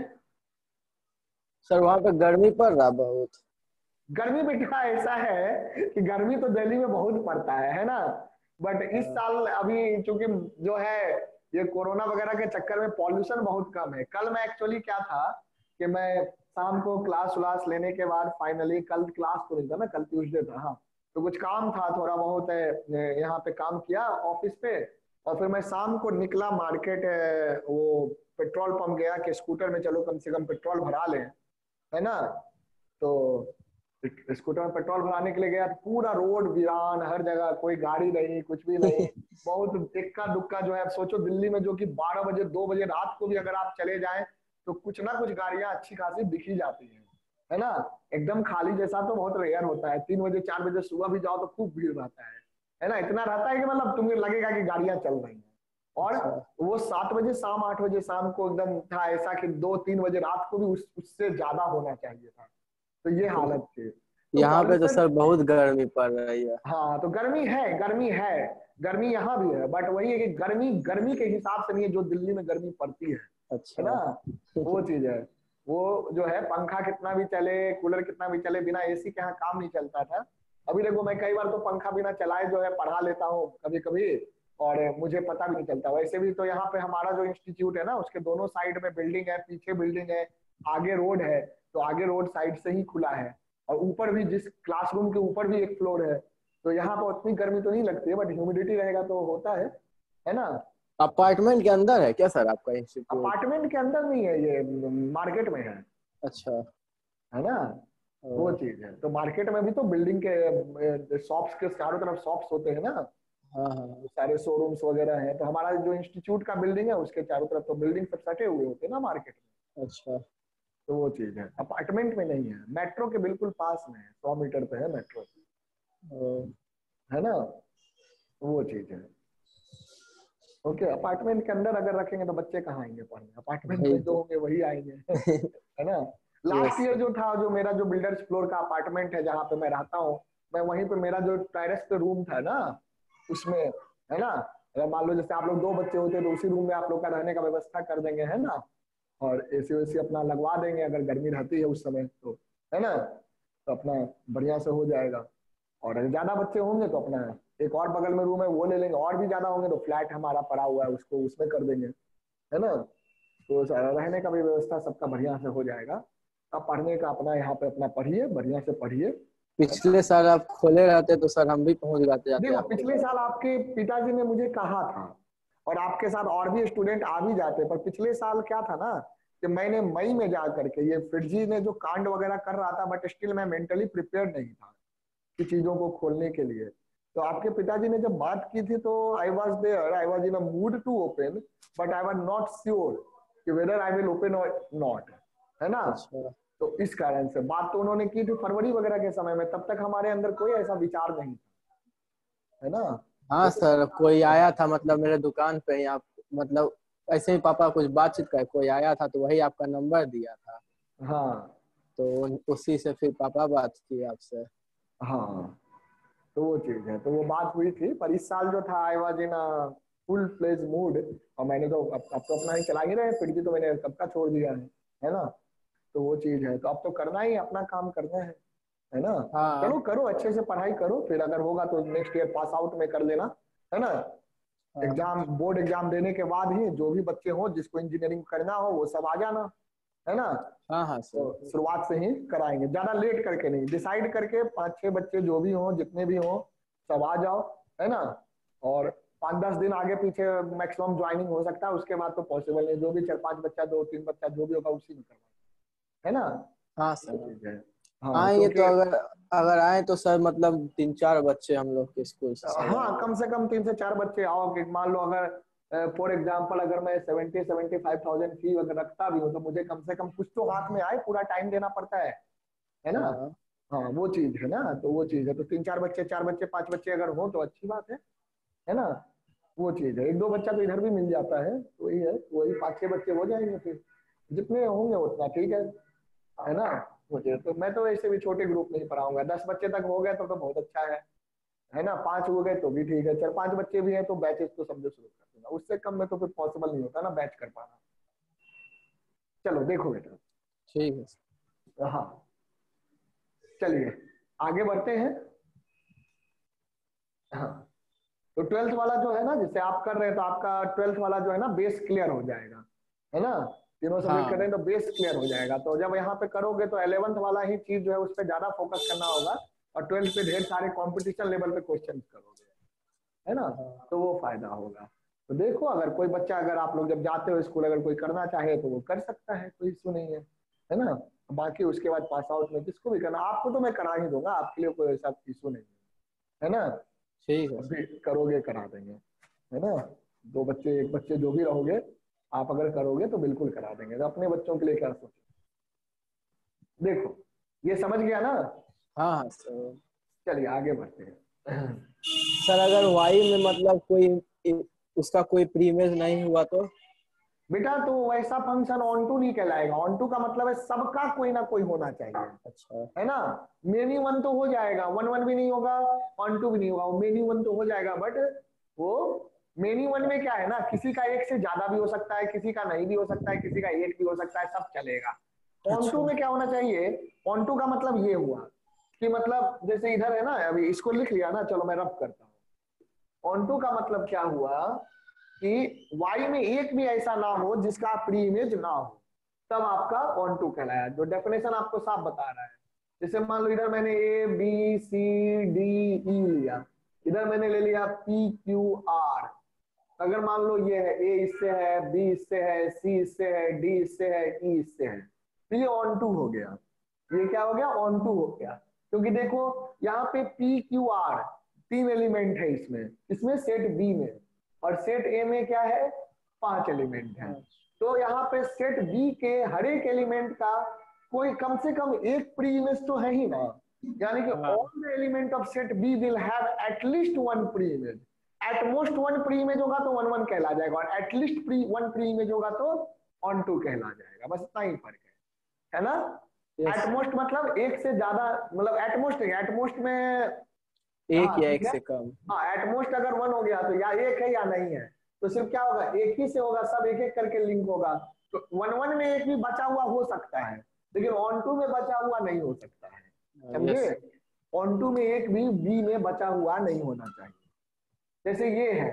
सर वहाँ पे गर्मी पड़ रहा बहुत। गर्मी बेटा ऐसा है कि गर्मी तो दिल्ली में बहुत पड़ता है ना। बट इस हाँ। साल अभी चूंकि जो है ये कोरोना वगैरह के चक्कर में पॉल्यूशन बहुत कम है। कल मैं एक्चुअली क्या था कि मैं शाम को क्लास व्लास लेने के बाद फाइनली, कल क्लास तो नहीं था ना, कल ट्यूसडे था, हाँ। तो कुछ काम था थोड़ा बहुत यहाँ पे काम किया ऑफिस पे। और फिर मैं शाम को निकला मार्केट, वो पेट्रोल पंप गया कि स्कूटर में चलो कम से कम पेट्रोल भरा लें, है ना। तो स्कूटर में पेट्रोल भराने के लिए गया तो पूरा रोड वीरान, हर जगह कोई गाड़ी नहीं, कुछ भी नहीं। बहुत इक्का दुक्का जो है। अब सोचो दिल्ली में जो कि 12 बजे 2 बजे रात को भी अगर आप चले जाएं तो कुछ ना कुछ गाड़ियां अच्छी खासी दिख ही जाती हैं, है ना। एकदम खाली जैसा तो बहुत रेयर होता है। 3 बजे 4 बजे सुबह भी जाओ तो खूब भीड़ रहता है ना। इतना रहता है कि मतलब तुम्हें लगेगा कि गाड़ियां चल रही हैं। और अच्छा। वो 7 बजे शाम, 8 बजे शाम को एकदम था ऐसा कि 2 3 बजे रात को भी उससे ज्यादा होना चाहिए था। तो ये हालत थी। तो यहाँ पे तो पॉल्यूशन, सर बहुत गर्मी पड़ रही है। हाँ तो गर्मी है, गर्मी है, गर्मी यहाँ भी है। बट वही है कि गर्मी गर्मी के हिसाब से नहीं है जो दिल्ली में गर्मी पड़ती है अच्छा। ना। वो चीज है। वो जो है पंखा कितना भी चले, कूलर कितना भी चले, बिना एसी के यहाँ काम नहीं चलता था। अभी देखो मैं कई बार तो पंखा बिना चलाए जो है पढ़ा लेता हूँ कभी कभी, और मुझे पता भी नहीं चलता। वैसे भी तो यहाँ पे हमारा जो इंस्टीट्यूट है ना उसके दोनों साइड में बिल्डिंग है, पीछे बिल्डिंग है, आगे रोड है। तो आगे रोड साइड से ही खुला है। और ऊपर भी जिस क्लासरूम के ऊपर भी एक फ्लोर है। तो यहाँ पर उतनी गर्मी तो नहीं लगती है, बट ह्यूमिडिटी रहेगा तो होता है ना। अपार्टमेंट के अंदर है क्या सर आपका इंस्टीट्यूट? अपार्टमेंट के अंदर नहीं है ये, मार्केट में अच्छा। है ना। वो ओ, चीज है। तो मार्केट में भी तो बिल्डिंग के शॉप्स के चारों तरफ शॉप्स होते हैं ना, हाँ हाँ। सारे शोरूम्स वगैरह हैं। तो हमारा जो इंस्टीट्यूट का बिल्डिंग है उसके चारों तरफ तो बिल्डिंग सब सटे हुए होते हैं ना मार्केट में। अच्छा। तो वो चीज है, अपार्टमेंट में नहीं है। मेट्रो के बिल्कुल पास में है, 100 मीटर पे है मेट्रो, ओ, है ना। वो चीज है। ओके, अपार्टमेंट के अंदर अगर रखेंगे तो बच्चे कहाँ आएंगे पढ़ने, अपार्टमेंट वही में जो तो। होंगे वही आएंगे है ना। Last yes year sir. जो था, जो मेरा जो बिल्डर्स फ्लोर का अपार्टमेंट है जहाँ पे मैं रहता हूँ, मैं वहीं पे मेरा जो टेरेस पे रूम था ना उसमें, है ना। अगर मान लो जैसे आप लोग 2 बच्चे होते तो उसी रूम में आप लोग का रहने का व्यवस्था कर देंगे, है ना। और एसी वेसी अपना लगवा देंगे अगर गर्मी रहती है उस समय तो, है ना। तो अपना बढ़िया से हो जाएगा। और अगर ज्यादा बच्चे होंगे तो अपना एक और बगल में रूम है वो ले लेंगे, और भी ज्यादा होंगे तो फ्लैट हमारा पड़ा हुआ है उसको उसमें कर देंगे, है ना। तो रहने का भी व्यवस्था सबका बढ़िया से हो जाएगा। अब पढ़ने का अपना यहाँ पे अपना पढ़िए, बढ़िया से पढ़िए, है ना। पिछले साल आप खोले रहते तो सर हम भी पहुंच जाते जाते देखो आपके पिछले पास। साल आपके पिताजी ने मुझे कहा था, और आपके साथ और भी स्टूडेंट आ भी जाते, पर पिछले साल क्या था ना कि मैंने मई में जा करके, ये फिरजी ने जो कांड वगैरह कर रहा था, बट स्टिल मैं मेंटली प्रिपेयर नहीं था कि चीजों को खोलने के लिए। तो आपके पिताजी ने जब बात की थी तो I was there, I was in a mood to open, but I was not sure कि वेदर आई विल ओपन और नॉट, है ना। अच्छा। तो इस कारण से बात तो उन्होंने की थी फरवरी वगैरह के समय में, तब तक हमारे अंदर कोई ऐसा विचार नहीं था, है ना। हाँ तो सर कोई आया था मतलब मेरे दुकान पे ही आप मतलब ऐसे ही पापा कुछ बातचीत कर कोई आया था तो वही आपका नंबर दिया था। हाँ तो उसी से फिर पापा बात की आपसे। हाँ। तो वो चीज है, तो वो बात हुई थी। पर इस साल जो था I was in full fledge mood. और मैंने तो अब तो अपना ही चला ही रहे, फिर भी तो मैंने कब का छोड़ दिया है ना। तो वो चीज है, तो अब तो करना ही, अपना काम करना है ना। चलो हाँ करो अच्छे से पढ़ाई करो, फिर अगर होगा तो नेक्स्ट ईयर पास आउट में कर लेना, है ना। हाँ। एग्जाम, बोर्ड एग्जाम देने के बाद ही जो भी बच्चे हो जिसको इंजीनियरिंग करना हो वो सब आ जाना, है ना। हाँ हाँ तो सर। शुरुआत से ही कराएंगे, ज्यादा लेट करके नहीं, डिसाइड करके 5 6 बच्चे जो भी हों जितने भी हों सब आ जाओ, है ना। और 5 10 दिन आगे पीछे मैक्सिमम ज्वाइनिंग हो सकता है, उसके बाद तो पॉसिबल नहीं। जो भी 4 5 बच्चा, 2 3 बच्चा जो भी होगा उसी में करवाएंगे, है ना। हाँ वो सर। चीज है। हाँ आएंगे तो क्योंकि अगर अगर आए तो सर मतलब 3 4 बच्चे हम लोग के स्कूल से सब हाँ आएंगे। कम से कम 3 से 4 बच्चे आओ। कि मान लो अगर फॉर एग्जाम्पल अगर मैं 70-75,000 फी अगर रखता भी हूँ तो मुझे कम से कम कुछ तो हाथ में आए, पूरा टाइम देना पड़ता है ना। हाँ हाँ वो चीज है ना, तो वो चीज है। तो 3-4 बच्चे, 4 बच्चे, 5 बच्चे अगर हो तो अच्छी बात है ना। वो चीज है, 1-2 बच्चा तो इधर भी मिल जाता है, तो वही है, वही 5-6 बच्चे हो जाएंगे, फिर जितने होंगे उतना ठीक है ना। मुझे तो, मैं तो ऐसे भी छोटे ग्रुप में ही पढ़ाऊंगा, 10 बच्चे तक हो गए तो बहुत अच्छा है ना। 5 हो गए तो भी ठीक है, 4-5 बच्चे भी हैं तो बैचेस तो समझो शुरू कर दूंगा, उससे कम में तो फिर पॉसिबल नहीं होता ना बैच कर पाना। चलो देखो बेटा, ठीक है। हाँ चलिए आगे बढ़ते हैं। हाँ तो 12th वाला जो है ना, जैसे आप कर रहे हैं तो आपका 12th वाला जो है ना बेस क्लियर हो जाएगा, है ना। तीनों सब्जेक्ट कर रहे हाँ हैं तो बेस क्लियर हो जाएगा। तो जब यहाँ पे करोगे तो 11th वाला ही चीज जो है उस पर ज्यादा फोकस करना होगा, और 12th पे ढेर सारे कंपटीशन लेवल पे क्वेश्चन करोगे, है ना, हाँ तो वो फायदा होगा। तो देखो अगर कोई बच्चा, अगर आप लोग जब जाते हो स्कूल, अगर कोई करना चाहे तो वो कर सकता है, कोई इशू नहीं है ना। बाकी उसके बाद पास आउट में जिसको भी करना, आपको तो मैं करा ही दूंगा, आपके लिए कोई ऐसा इशू नहीं है ना। ठीक है अभी करोगे करा देंगे, है ना। 2 बच्चे 1 बच्चे जो भी रहोगे, आप अगर करोगे तो बिल्कुल करा देंगे। तो अपने बच्चों के लिए क्या सोचो, देखो ये समझ गया ना। हाँ हाँ सर। चलिए आगे बढ़ते हैं। सर अगर वाई में मतलब कोई उसका कोई प्रीमेज नहीं हुआ तो? बेटा तो वैसा फंक्शन ऑन टू नहीं कहलाएगा। ऑन टू का मतलब है सबका कोई ना कोई होना चाहिए, अच्छा है ना। मेनी वन तो हो जाएगा, 1-1 भी नहीं होगा, ऑन टू भी नहीं होगा, मेनी वन तो हो जाएगा। बट वो मेनी वन में क्या है ना, किसी का एक से ज्यादा भी हो सकता है, किसी का नहीं भी हो सकता है, किसी का एक भी हो सकता है, सब चलेगा। ऑन टू अच्छा में क्या होना चाहिए, ऑन टू का मतलब ये हुआ कि मतलब जैसे इधर है ना, अभी इसको लिख लिया ना, चलो मैं रब करता हूँ। ऑन टू का मतलब क्या हुआ कि वाई में एक भी ऐसा ना हो जिसका प्री इमेज ना हो, तब आपका ऑन टू कहलाया। जो डेफिनेशन आपको साफ बता रहा है, जैसे मान लो इधर मैंने A B C D E लिया, इधर मैंने ले लिया पी क्यू आर। अगर मान लो ये है ए इससे है, बी इससे है, सी इससे है, डी इससे है, ई इससे है, तो ये ऑन टू हो गया। ये क्या हो गया, ऑन टू हो गया। क्योंकि देखो यहाँ पे पी क्यू आर 3 एलिमेंट है इसमें, इसमें सेट बी में, और सेट ए में क्या है, 5 एलिमेंट है। तो यहाँ पे सेट बी के हर एक एलिमेंट का कोई कम से कम एक प्री इमेज तो है ही ना। यानी कि हाँ all the element of set B will have at least 1 pre image. At most 1 pre image होगा तो 1-1 कहला जाएगा, और एटलीस्ट 1 प्री इमेज होगा तो ऑन टू कहला जाएगा। बस इतना ही फर्क है ना। यस एटमोस्ट मतलब एक से ज्यादा, मतलब एटमोस्ट नहीं, एटमोस्ट में एक हाँ या ठीक एक है। से कम। हाँ एटमोस्ट अगर 1 हो गया तो या एक है या नहीं है, तो सिर्फ क्या होगा, एक ही से होगा, सब एक एक करके लिंक होगा। तो 1-1 में एक भी बचा हुआ हो सकता है, लेकिन ऑन टू में बचा हुआ नहीं हो सकता है, यस समझे। ऑन टू में एक भी बी में बचा हुआ नहीं होना चाहिए। जैसे ये है,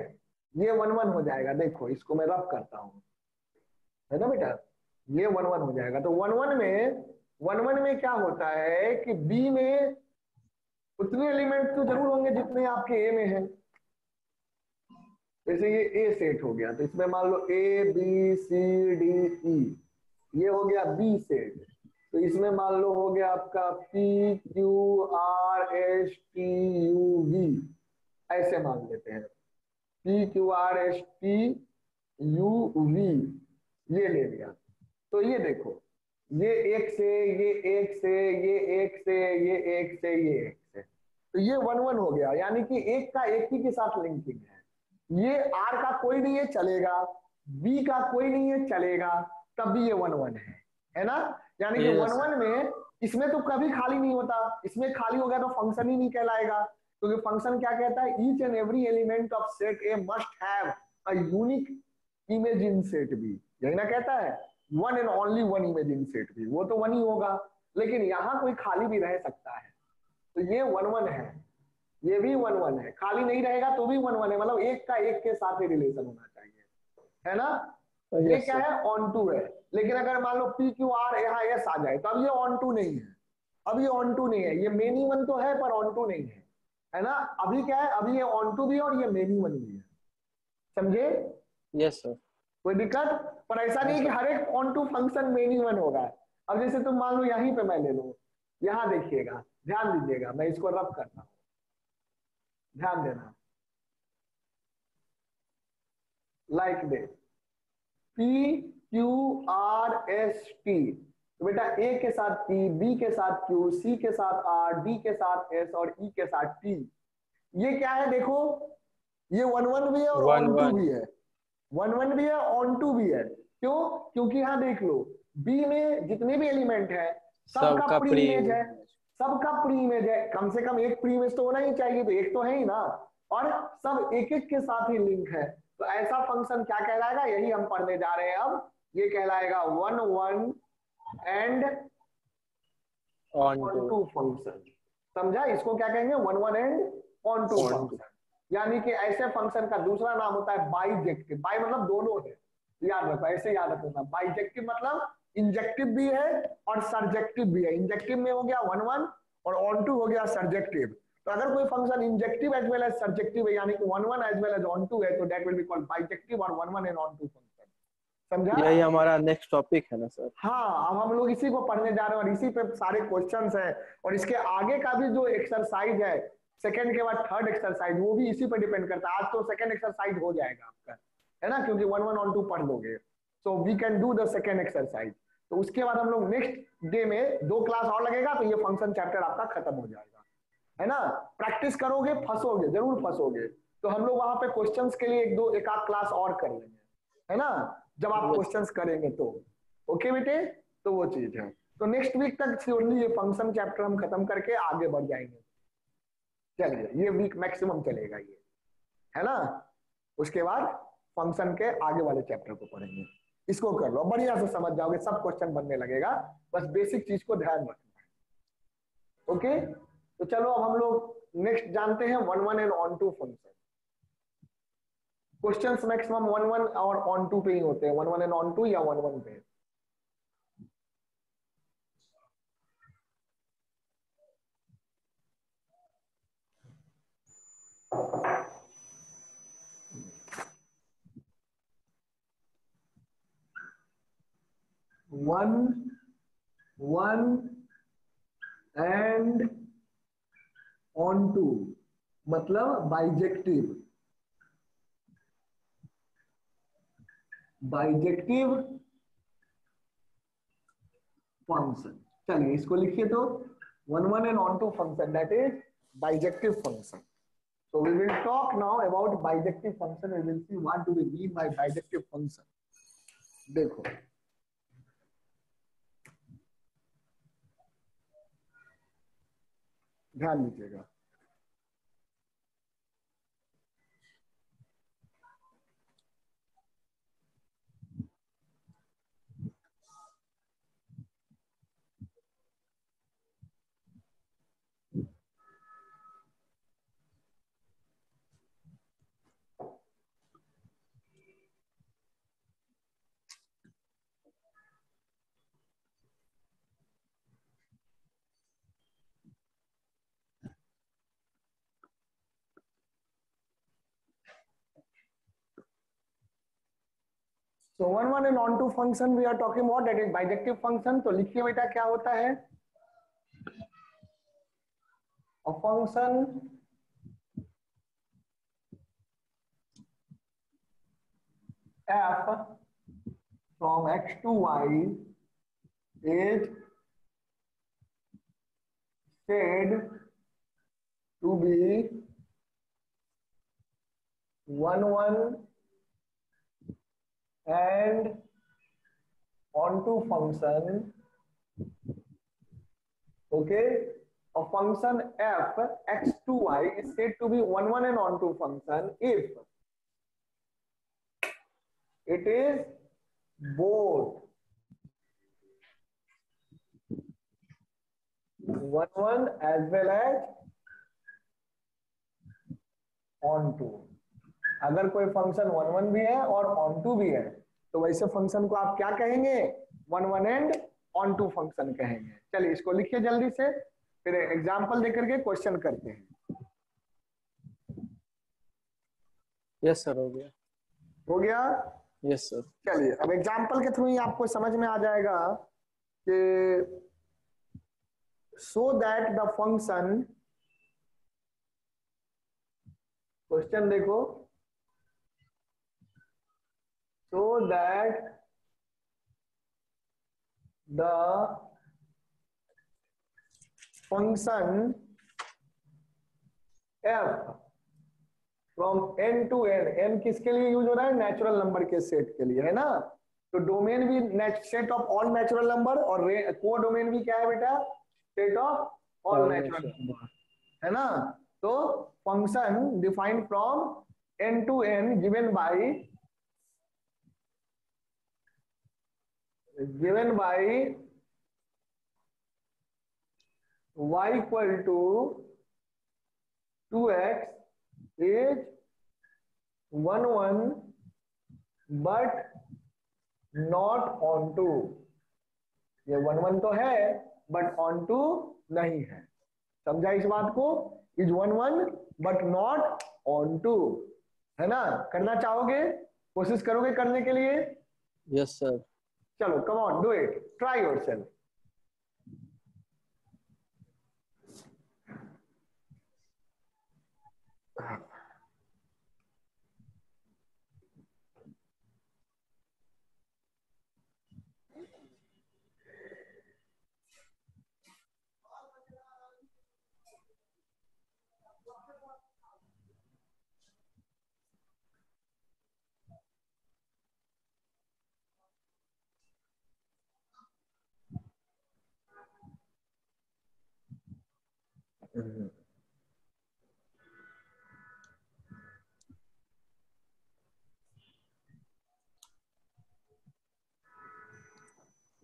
ये 1-1 हो जाएगा, देखो इसको मैं रब करता हूँ, है ना बेटा, ये 1-1 हो जाएगा। तो 1-1 में क्या होता है कि बी में उतने एलिमेंट तो जरूर होंगे जितने आपके ए में है। जैसे ये ए सेट हो गया, तो इसमें मान लो A B C D E, ये हो गया बी सेट। तो इसमें मान लो हो गया आपका P Q R S T U V, ऐसे मान लेते हैं, P Q R S T U V, ये ले लिया। तो ये देखो, ये एक से, ये एक से, ये एक से, ये एक से, ये एक से, तो ये 1-1 हो गया। यानी कि एक का एक ही के साथ लिंकिंग है। ये आर का कोई नहीं है चलेगा, बी का कोई नहीं है चलेगा, तब भी ये 1-1 है ना। यानी कि यस 1-1 में इसमें तो कभी खाली नहीं होता, इसमें खाली हो गया तो फंक्शन ही नहीं कहलाएगा। क्योंकि फंक्शन क्या कहता है, each and every element of set A must have a unique image in set B, यही ना कहता है, one and only one image in set B, वो तो 1 ही होगा। लेकिन यहाँ कोई खाली भी रह सकता है, तो ये 1-1 है, ये भी 1-1 है, खाली नहीं रहेगा तो भी 1-1 है, मतलब एक का एक के साथ ही रिलेशन होना चाहिए, है ना। ये यस क्या सर। है, ऑन टू है। लेकिन अगर मान लो पी क्यू आर यहाँ एस आ जाए तो अब ये ऑन टू नहीं है, अब ये ऑन टू नहीं है, ये मेनी वन तो है पर ऑन टू नहीं है ना। अभी क्या है, अभी ये ऑन टू भी है और ये मेनी वन भी है, समझे। Yes sir. कोई दिक्कत, पर ऐसा नहीं हाँ है कि सर। हर एक onto function many one होगा। अब जैसे तुम मान लो यहीं पे मैं ले लूं, यहां देखिएगा, ध्यान दीजिएगा, मैं इसको रब करता हूं, ध्यान देना। Like this, P Q R S T। तो बेटा A के साथ P, B के साथ Q, C के साथ R, D के साथ S और E के साथ T। ये क्या है देखो, ये 1 1 भी है और वन ऑन टू वन भी है, 1 1 भी है ऑन टू भी है। क्यों? क्योंकि यहाँ देख लो B में जितने भी एलिमेंट है सबका सबका प्री प्री इमेज है, इमेज। सबका प्री इमेज है, कम से कम एक प्री इमेज तो होना ही चाहिए, तो एक तो है ही ना, और सब एक एक के साथ ही लिंक है। तो ऐसा फंक्शन क्या कहलाएगा, यही हम पढ़ने जा रहे हैं अब। ये कहलाएगा 1 1 and on on to to function. समझा? इसको क्या कहेंगे, 1 1 and onto onto. Function. यानी कि ऐसे फंक्शन का दूसरा नाम होता है बाइजेक्टिव। बाई मतलब दोनों है, याद रखो, ऐसे याद रखना। बाइजेक्टिव मतलब इंजेक्टिव भी है और सर्जेक्टिव भी है। इंजेक्टिव में हो गया 1 1 और ऑन टू हो गया सर्जेक्टिव। तो अगर कोई function injective as well as surjective है, यानी कि 1 1 as well as onto है, तो that will be called bijective और 1 1 एंड ऑन टू फंक्शन। समझा? यही हमारा नेक्स्ट टॉपिक है ना सर? हाँ, अब हम लोग इसी को पढ़ने जा रहे हैं और इसी पे सारे क्वेश्चंस हैं, और इसके आगे का भी जो एक्सरसाइज है, सेकंड के बाद थर्ड एक्सरसाइज, वो भी इसी पर डिपेंड करता है। आज तो सेकंड एक्सरसाइज हो जाएगा आपका, है ना, क्योंकि 1 1 ऑन टू पढ़ लोगे, so we can do the second exercise. तो उसके बाद हम लोग नेक्स्ट डे में 2 क्लास और लगेगा, तो ये फंक्शन चैप्टर आपका खत्म हो जाएगा, है ना। प्रैक्टिस करोगे, फंसोगे, जरूर फंसोगे, तो हम लोग वहां पे क्वेश्चंस के लिए एक आध क्लास और कर लेंगे, है ना, जब आप यस क्वेश्चंस करेंगे तो। ओके बेटे, तो वो चीज है। तो नेक्स्ट वीक तक श्योरली ये फंक्शन चैप्टर हम खत्म करके आगे बढ़ जाएंगे। चलिए, ये वीक मैक्सिमम चलेगा ये, है ना। उसके बाद फंक्शन के आगे वाले चैप्टर को पढ़ेंगे। इसको कर लो, बढ़िया से समझ जाओगे, सब क्वेश्चन बनने लगेगा, बस बेसिक चीज को ध्यान रखना है। ओके, तो चलो अब हम लोग नेक्स्ट जानते हैं 1 1 and onto function. Questions maximum 1 1 और ऑन टू पे ही होते हैं, 1 1 एंड ऑन टू या 1 1 पे। One one and onto मतलब बाइजेक्टिव, बाइजेक्टिव फंक्शन। चलिए इसको लिखिए, तो 1 1 and onto function, that is bijective function. So we will talk now about bijective function. We will see what do we mean by bijective function. देखो, ध्यान दीजिएगा। So 1 1 and on to function we are talking about, that is bijective function। तो लिखिए बेटा क्या होता है, a function f from x to y is said to be 1 1 and onto function। Okay, a function f x to y is said to be 1 1 and onto function if it is both 1 1 as well as onto। अगर कोई function 1 1 भी है और on to भी है, तो वैसे function को आप क्या कहेंगे, 1 1 एंड ऑन टू फंक्शन कहेंगे। चलिए इसको लिखिए जल्दी से, फिर एग्जांपल देकर के क्वेश्चन करते हैं। यस सर, हो गया। हो गया? Yes sir. चलिए अब एग्जांपल के थ्रू ही आपको समझ में आ जाएगा कि सो दैट द फंक्शन, क्वेश्चन देखो, so that the function f from n to n, n किसके लिए यूज हो रहा है? नेचुरल नंबर के सेट के लिए, है ना। तो डोमेन भी set of all natural number, और को डोमेन भी क्या है बेटा? Set of all natural number, है ना। तो function defined from n to n given by y equal to 2x is 1 1 but not onto, ये 1 1 तो है बट onto नहीं है। समझा इस बात को? इज 1 1 बट नॉट onto, है ना। करना चाहोगे? कोशिश करोगे करने के लिए? Yes sir. चलो come on, do it, try yourself.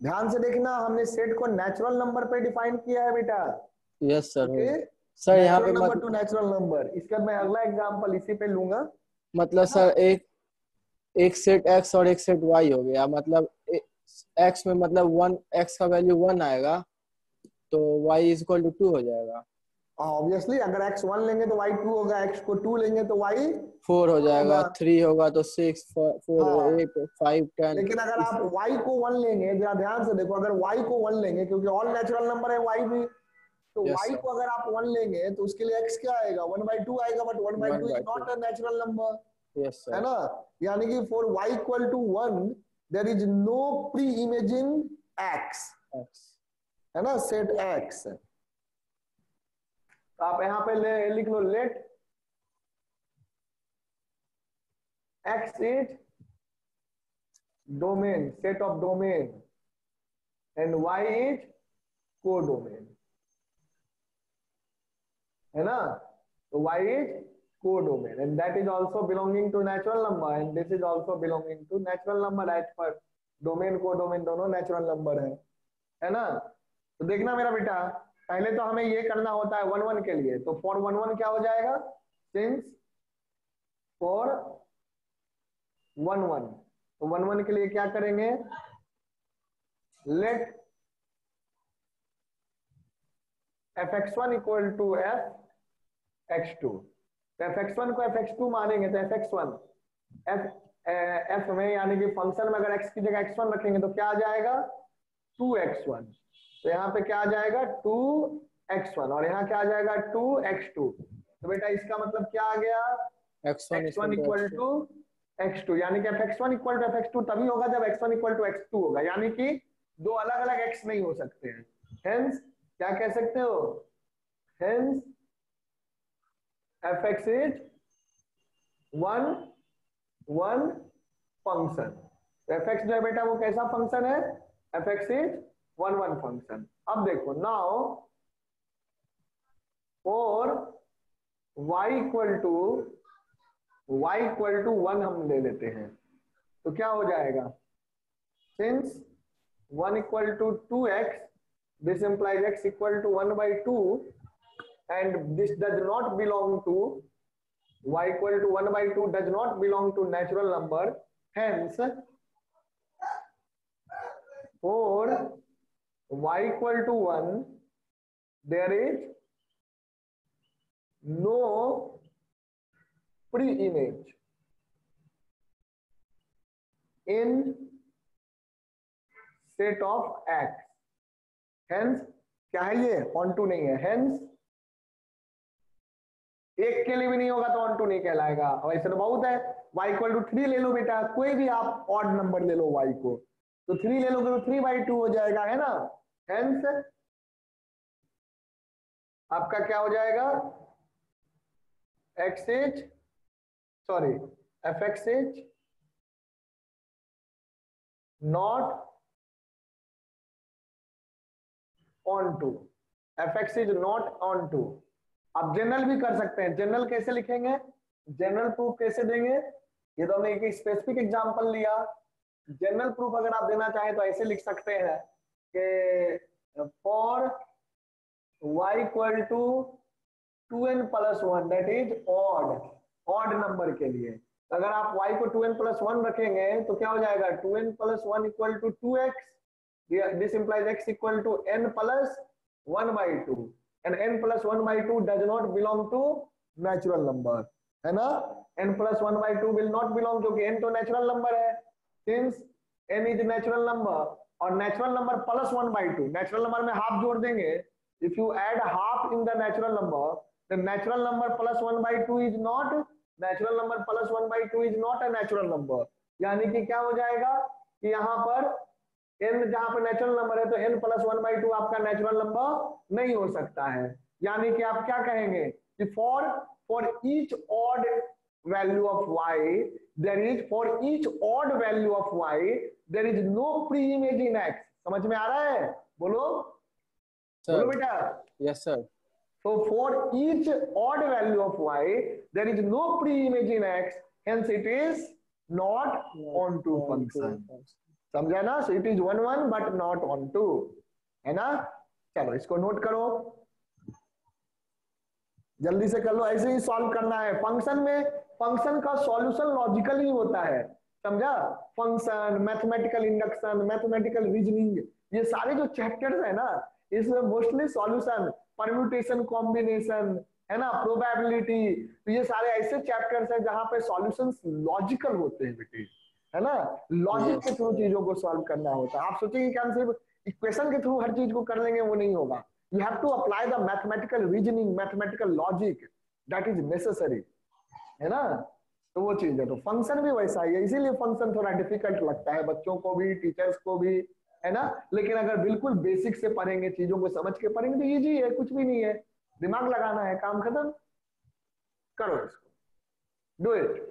ध्यान से देखना, हमने सेट को नेचुरल नंबर पे डिफाइन किया है बेटा। Yes sir. ओके सर यहाँ पे नंबर टू नेचुरल नंबर। इसका मैं अगला एग्जांपल इसी पे लूंगा। मतलब सर एक सेट x और एक सेट y हो गया, मतलब x में मतलब 1 x का वैल्यू 1 आएगा तो y इज इक्वल टू 2 हो जाएगा। ऑब्वियसली अगर x 1 लेंगे तो y 2 होगा, x को 2 लेंगे तो y 4 हो जाएगा, 3 होगा तो 6, 4 हाँ। 8 5 10। लेकिन अगर आप y को 1 लेंगे, जरा ध्यान से देखो, अगर y को 1 लेंगे, क्योंकि ऑल नेचुरल नंबर है y भी, तो yes, y को अगर आप 1 लेंगे तो उसके लिए x क्या आएगा? 1/2 आएगा, but 1/2 is not a natural number, है ना। यानी कि for y equal to 1 there is no pre image in x, है ना, सेट x। तो आप यहाँ पे लिख लो, let x is domain, set of domain, and y is codomain, है ना। तो y is codomain and that is also belonging to natural number and this is also belonging to natural number as per domain codomain दोनों natural number है ना। तो देखना मेरा बेटा, पहले तो हमें ये करना होता है 1 1 के लिए, तो for 1 1 क्या हो जाएगा? since for 1 1, तो 1 1 के लिए क्या करेंगे? let fx1 equal to fx2, तो fx1 को fx2 मानेंगे तो fx1 f में, यानी कि फंक्शन में अगर x की जगह x1 रखेंगे तो क्या आ जाएगा? 2x1। तो यहाँ पे क्या आ जाएगा? 2x1, और यहाँ क्या आ जाएगा? 2x2। तो बेटा इसका मतलब क्या आ गया? x1 इक्वल टू x2, यानी कि fx1 इक्वल टू fx2 तभी होगा जब x1 इक्वल टू x2 होगा, यानी कि दो अलग अलग x नहीं हो सकते हैं। हेंस क्या कह सकते हो? Hence fx is 1 1 function. fx जो है बेटा वो कैसा फंक्शन है? fx is 1 1 function. अब देखो, नाउ और y इक्वल टू 1 हम ले लेते हैं, तो क्या हो जाएगा? Since 1 equal to 2x, this implies x equal to 1/2 and this does not belong to y equal to 1/2 does not belong to natural number, hence for y equal to 1 there is no pre-image in set of x, hence क्या है ये? onto नहीं है, hence एक के लिए भी नहीं होगा तो onto नहीं कहलाएगा। और ऐसे तो बहुत है, y इक्वल टू 3 ले लो बेटा, कोई भी आप ऑड नंबर ले लो y को, तो 3 ले लोगे तो 3/2 हो जाएगा, है ना। हेंस आपका क्या हो जाएगा, x is sorry fx is not onto, fx is not onto. आप जनरल भी कर सकते हैं, जनरल कैसे लिखेंगे, जनरल प्रूफ कैसे देंगे, ये तो हमने एक स्पेसिफिक एग्जांपल लिया। जनरल प्रूफ अगर आप देना चाहें तो ऐसे लिख सकते हैं कि for y equal to 2n+1 that is odd number के लिए, अगर आप y को 2n+1 रखेंगे तो क्या हो जाएगा, 2n+1 equal to 2x, this implies x equal to n+1/2 and n+1/2 does not belong to natural number, है ना। n+1/2 विल नॉट बिलोंग, क्योंकि n तो नेचुरल नंबर है, सिंस n इज नेचुरल नंबर, और नेचुरल नंबर +1/2, नेचुरल नंबर में half जोड़ देंगे, if you add half in the natural number, the natural number +1/2 is not, natural number +1/2 is not a natural number, यानी कि क्या हो जाएगा कि यहाँ पर n जहां पर नेचुरल नंबर है तो n+1/2 आपका नेचुरल नंबर नहीं हो सकता है, यानी कि आप क्या कहेंगे कि for each odd value of y there is, for each odd value of y there is no pre-image in x, समझ में आ रहा है, बोलो बोलो बेटा, yes sir. so for each odd value of y there is no pre-image in x, hence it is not onto function, समझा ना, so it is 1 1 but not onto, है ना। चलो इसको नोट करो, जल्दी से कर लो, ऐसे ही सॉल्व करना है। फंक्शन में फंक्शन का सॉल्यूशन लॉजिकल ही होता है, समझा, function, mathematical induction, mathematical reasoning, ये सारे जो चैप्टर्स है ना, इसमें मोस्टली सॉल्यूशन, परम्यूटेशन, कॉम्बिनेशन, है ना, प्रोबेबिलिटी, तो ये सारे ऐसे चैप्टर्स हैं जहां पे सॉल्यूशंस लॉजिकल होते हैं बेटे, है ना, लॉजिक के थ्रू चीजों को सॉल्व करना होता है। आप सोचेंगे कि हम सिर्फ इक्वेशन के थ्रू हर चीज को कर लेंगे, वो नहीं होगा, you have to apply the mathematical reasoning, mathematical logic that is necessary, है ना, तो वो चीज है। तो फंक्शन भी वैसा ही है, इसीलिए फंक्शन थोड़ा डिफिकल्ट लगता है बच्चों को भी, टीचर्स को भी, है ना, लेकिन अगर बिल्कुल बेसिक से पढ़ेंगे, चीजों को समझ के पढ़ेंगे तो इजी है, कुछ भी नहीं है, दिमाग लगाना है, काम खत्म, करो इसको, डू इट।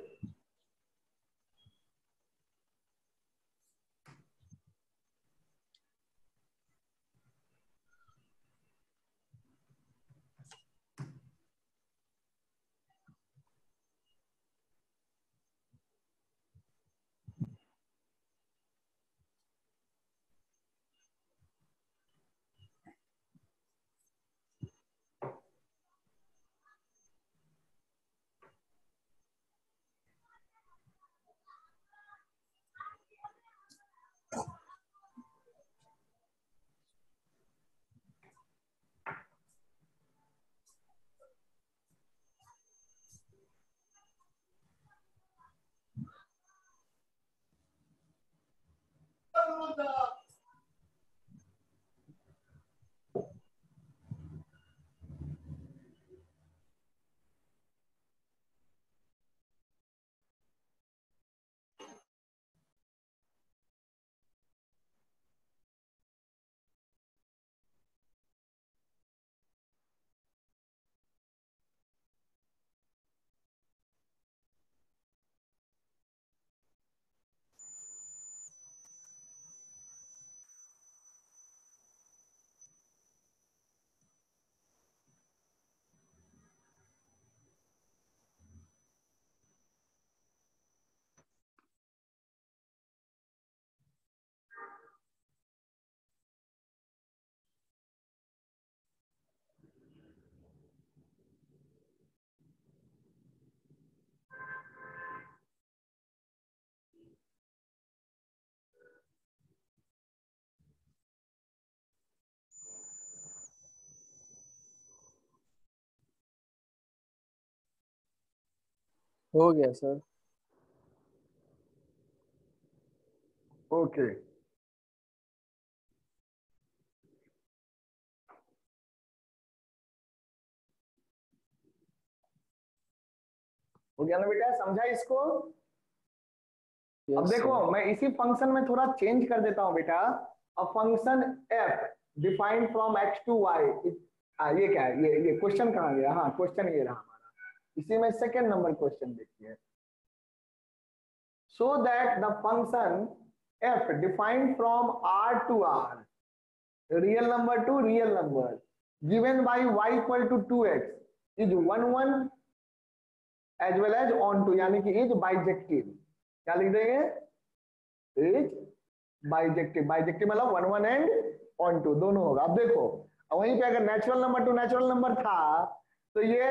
हो गया सर। ओके, हो गया ना बेटा, समझा इसको, अब यस देखो सर। मैं इसी फंक्शन में थोड़ा चेंज कर देता हूं बेटा। A function F defined from X to Y. ये क्या है, ये क्वेश्चन कहाँ गया? हाँ क्वेश्चन ये रहा हमारा, इसी में सेकंड नंबर क्वेश्चन देखिए। So that the function F defined from R to R, real number to real number, given by y equal to 2x is 1 1 as well as on to, यानी कि is bijective। क्या लिख देंगे? is bijective। Bijective मतलब 1 1 and on to दोनों होगा। अब देखो वहीं पे अगर natural number two natural number था तो ये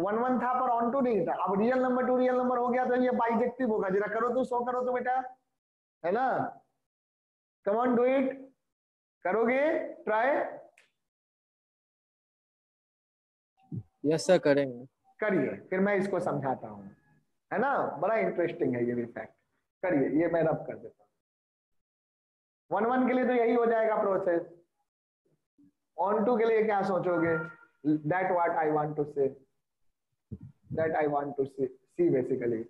1 1 था पर on to नहीं था। अब real number to real number हो गया तो ये बाइजेक्टिव होगा। जरा करो तो, शो करो तो बेटा, है ना? कम ऑन डू इट, करोगे ट्राई? यस सर करेंगे। करिए, फिर मैं इसको समझाता हूँ, है ना? बड़ा इंटरेस्टिंग है ये भी फैक्ट। करिए, ये मैं रब कर देता हूँ। 1 1 के लिए तो यही हो जाएगा प्रोसेस। ऑन टू के लिए क्या सोचोगे? That what I want to say, that I want to see basically.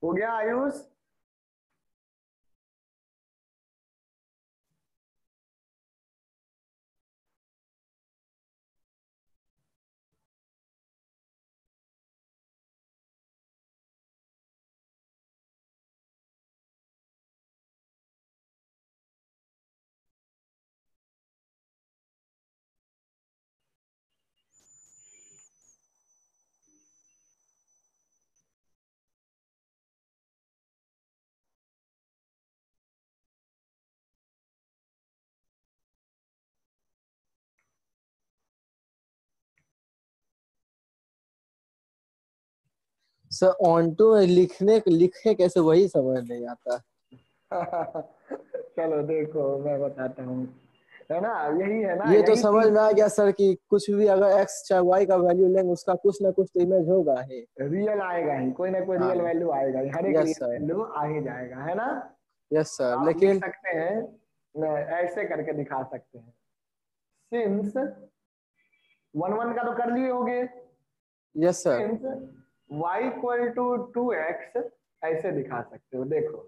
हो गया आयुष? सर ऑन टू लिखे कैसे वही समझ नहीं आता। चलो देखो मैं बताता हूँ, है ना? यही है ना, ये तो यही समझ चीज। में आ गया सर कि कुछ भी अगर एक्स चाहे वाई का वैल्यू लेंगे उसका कुछ ना कुछ तो इमेज होगा ही। रियल आएगा ही, कोई ना कोई रियल हाँ। वैल्यू आएगा ही, हर एक यस रियल सर। वैल्यू आ ही जाएगा, है ना? यस सर आप लिख लेकिन। सकते हैं, ऐसे करके दिखा सकते हैं। सिंस 1 1 का तो कर लिए होगे। Yes sir. Since y equal to 2x, ऐसे दिखा सकते हो। देखो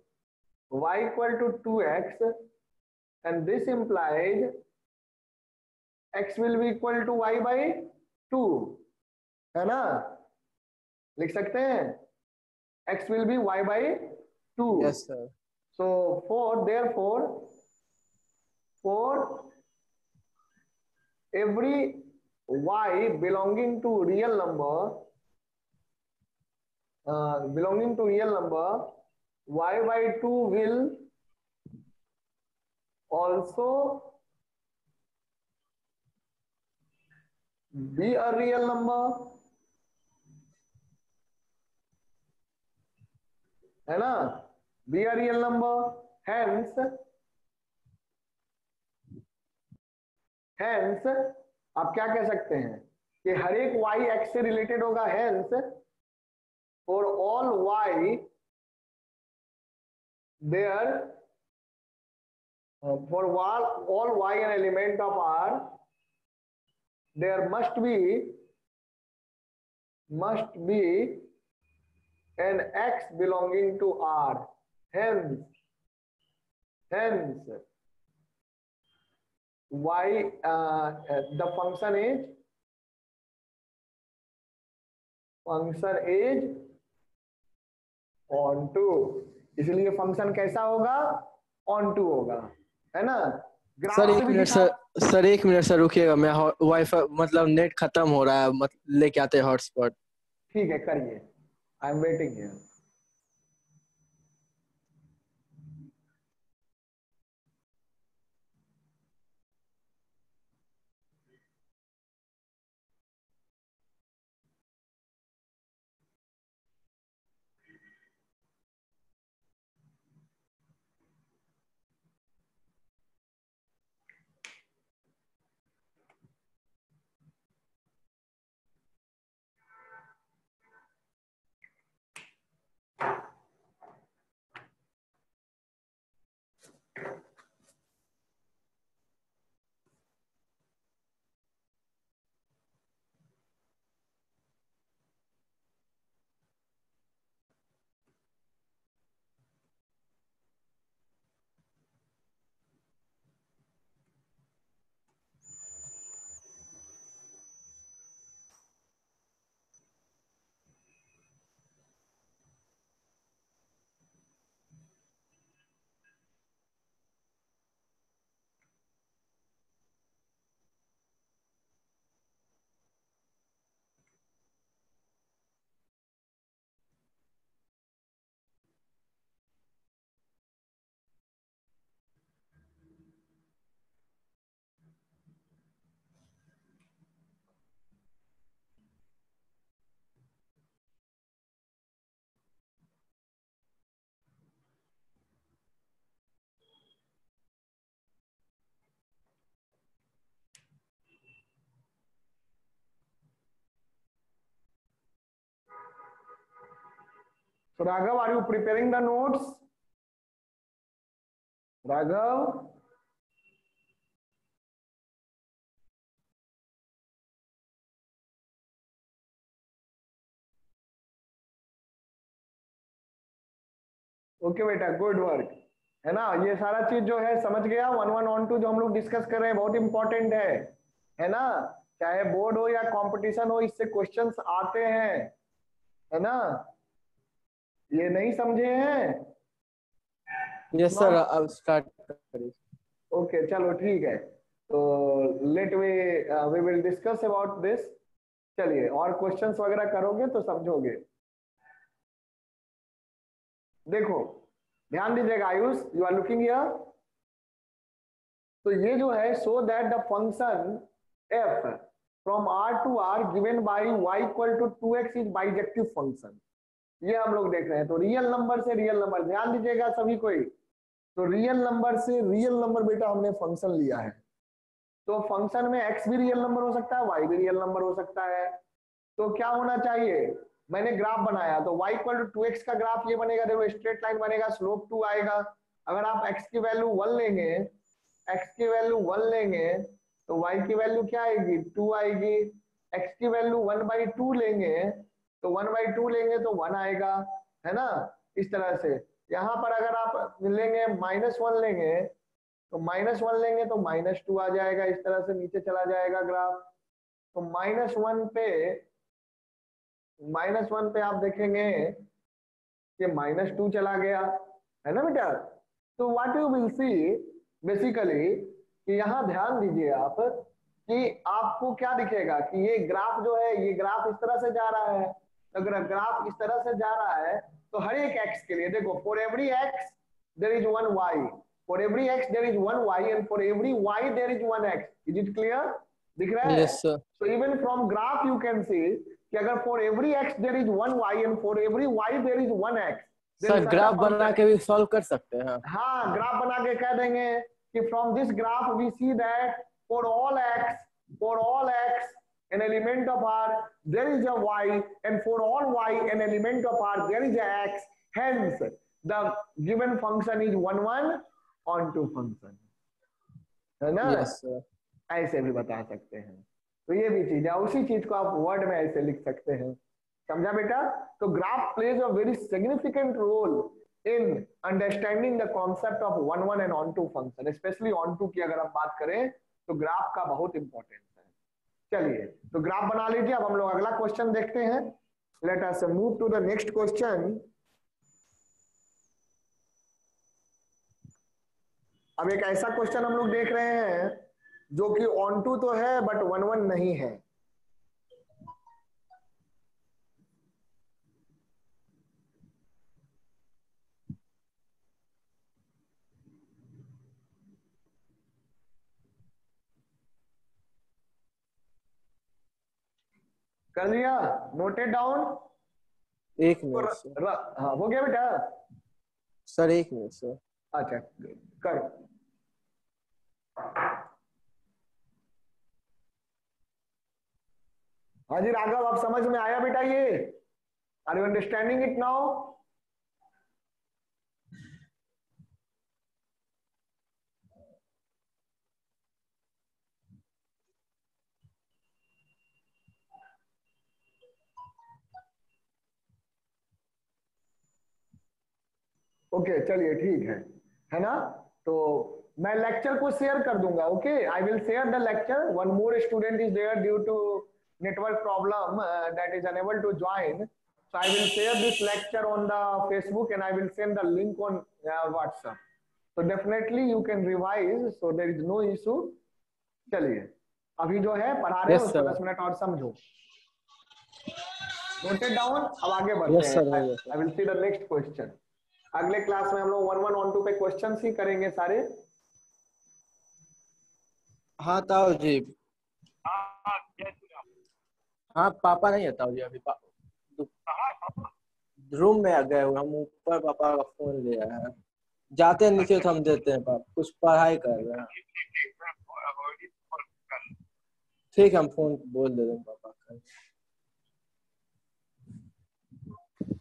y equal to 2x and this implies x will be equal to y by 2, है ना? लिख सकते हैं x will be y by 2। Yes sir. so therefore for every y belonging to real number, y by 2 will also be a real number, है ना? be a real number, hence आप क्या कह सकते हैं कि हर एक y x से रिलेटेड होगा। hence for all y there, for all y an element of R, there must be an x belonging to R, hence y the function is on to, इसलिए फंक्शन कैसा होगा, on to होगा, है ना। Sir graph से एक भी minute दिखा। सर एक मिनट सर रुकिएगा, मैं वाईफाई मतलब नेट खत्म हो रहा है, लेके आते हैं हॉटस्पॉट। ठीक है करिए, I am waiting here. So Raghav, are you preparing the notes? Raghav, okay बेटा, गुड वर्क, है ना। ये सारा चीज जो है समझ गया, 1 1 ऑन 2 जो हम लोग डिस्कस कर रहे हैं बहुत इंपॉर्टेंट है ना। चाहे बोर्ड हो या कंपटीशन हो, इससे क्वेश्चंस आते हैं, है ना। ये नहीं समझे हैं? यस सर, अब स्टार्ट करिए। ओके चलो ठीक है, तो let we will discuss about this. चलिए, और क्वेश्चंस वगैरह करोगे तो समझोगे। देखो ध्यान दीजिएगा Ayush, you are looking here. तो ये जो है, so that the function F from R to R given by Y equal to 2x is bijective function, ये हम लोग देख रहे हैं। तो रियल नंबर से रियल नंबर, ध्यान दीजिएगा सभी कोई। तो रियल नंबर से रियल नंबर बेटा हमने फंक्शन लिया है, तो फंक्शन में x भी रियल नंबर हो सकता है, y भी रियल नंबर हो सकता है। तो क्या होना चाहिए, मैंने ग्राफ बनाया तो y इक्वल टू 2x का ग्राफ ये बनेगा, देखो स्ट्रेट लाइन बनेगा, स्लोप 2 आएगा। अगर आप x की वैल्यू 1 लेंगे, x की वैल्यू 1 लेंगे तो y की वैल्यू क्या आएगी, 2 आएगी। x की वैल्यू 1/2 लेंगे तो 1/2 लेंगे तो 1 आएगा, है ना। इस तरह से यहाँ पर अगर आप लेंगे -1 लेंगे तो -1 लेंगे तो -2 आ जाएगा, इस तरह से नीचे चला जाएगा ग्राफ। तो -1 पे आप देखेंगे कि -2 चला गया, है ना बेटा। तो what you will see basically कि यहाँ ध्यान दीजिए आप कि आपको क्या दिखेगा कि ये ग्राफ जो है, ये ग्राफ इस तरह से जा रहा है। अगर ग्राफ इस तरह से जा रहा है तो हर एक एक्स के लिए देखो, for every x there is one y, for every x there is one y, and for every y there is one x. Is it clear, दिख रहा है? Yes sir. So even from graph you can see कि अगर for every x there is one y and for every y there is one x, sir graph बना के भी solve कर सकते हैं। हाँ, ग्राफ बना के कह देंगे कि from this graph we see that for all x an element of R there is a Y, and for all Y an element of R there is a X, hence the given function is 1 1 onto function, है ना। Yes sir. ऐसे भी बता सकते हैं, तो ये भी चीज है, उसी चीज को आप वर्ड में ऐसे लिख सकते हैं, समझा बेटा। तो graph plays a very significant role in understanding the concept of 1 1 and onto function, specially onto की अगर हम बात करें तो ग्राफ का बहुत इंपॉर्टेंस है। चलिए तो ग्राफ बना लीजिए। अब हम लोग अगला क्वेश्चन देखते हैं। Let us move to the next question. अब एक ऐसा क्वेश्चन हम लोग देख रहे हैं जो कि ऑन टू तो है बट वन वन नहीं है। कर लिया, नोटेड डाउन। एक मिनट सर। हाँ हो गया बेटा। सर एक मिनट सर। अच्छा करो। हाँ जी राघव, अब समझ में आया बेटा ये? Are you understanding it now? Okay चलिए ठीक है ना? तो मैं लेक्चर को शेयर कर दूंगा। Okay I will share the lecture. One more student is there due to network problem that is unable to join, so I will share this lecture on the Facebook and I will send the link on WhatsApp, so definitely you can revise, so there is no issue. चलिए अभी जो है पढ़ा रहे हैं yes उसको sir. 10 minute और समझो, नोटेड डाउन। अब आगे बढ़ते यस हैं। सर, हो गया sir. I will see the next question. अगले क्लास में हम लोग 1 1 ऑन 2 पे क्वेश्चन ही करेंगे सारे। हाँ ताऊ जी। हाँ पापा नहीं है ताऊ जी अभी। रूम में आ गए हुए हम, ऊपर पापा का फोन लिया है। जाते हैं नीचे तो हम देते हैं पापा, कुछ पढ़ाई कर रहे हैं। ठीक है हम फोन बोल दे रहे हैं पापा का।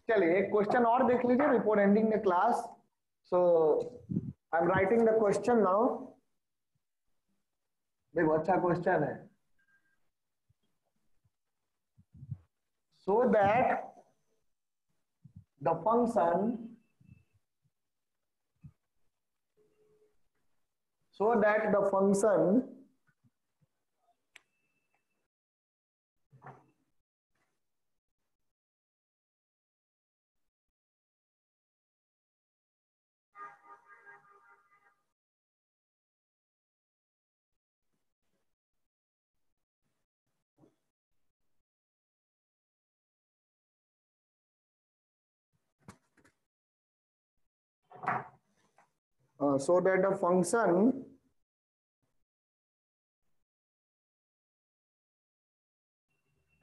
चलिए एक क्वेश्चन और देख लीजिए before ending the class. So I am writing the question now. देखो अच्छा क्वेश्चन है। So that the function so that the function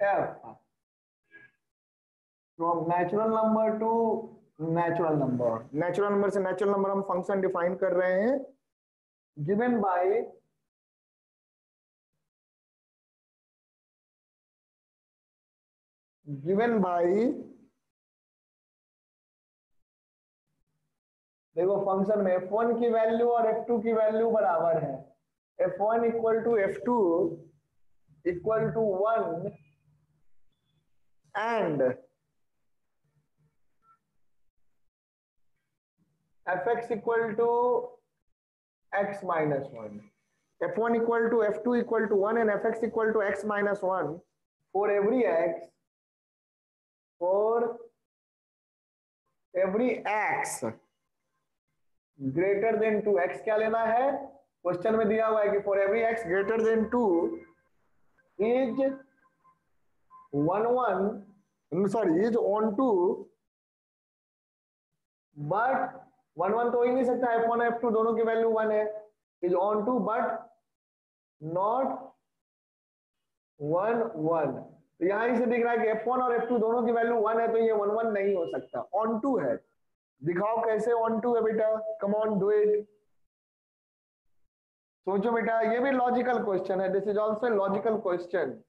f from natural number to natural number से natural number हम फंक्शन डिफाइन कर रहे हैं given by देखो function में f1 की वैल्यू और f2 की वैल्यू बराबर है। f1 equal to f2 equal to 1 and fx equal to x minus 1. f1 equal to f2 equal to 1 and fx equal to x minus 1 for every x greater than 2। x क्या लेना है? Question में दिया हुआ है कि for every x greater than 2 is 1 but 1 1 तो हो ही नहीं सकता। f1 और f2 दोनों की वैल्यू 1 है। is on 2 but not 1 1। तो यहां से दिख रहा है कि f1 और f2 दोनों की वैल्यू 1 है, तो ये 1 1 नहीं हो सकता, ऑन 2 है। दिखाओ कैसे ऑन 2 है बेटा, कम ऑन डू इट। सोचो बेटा, ये भी लॉजिकल क्वेश्चन है। This is also logical question.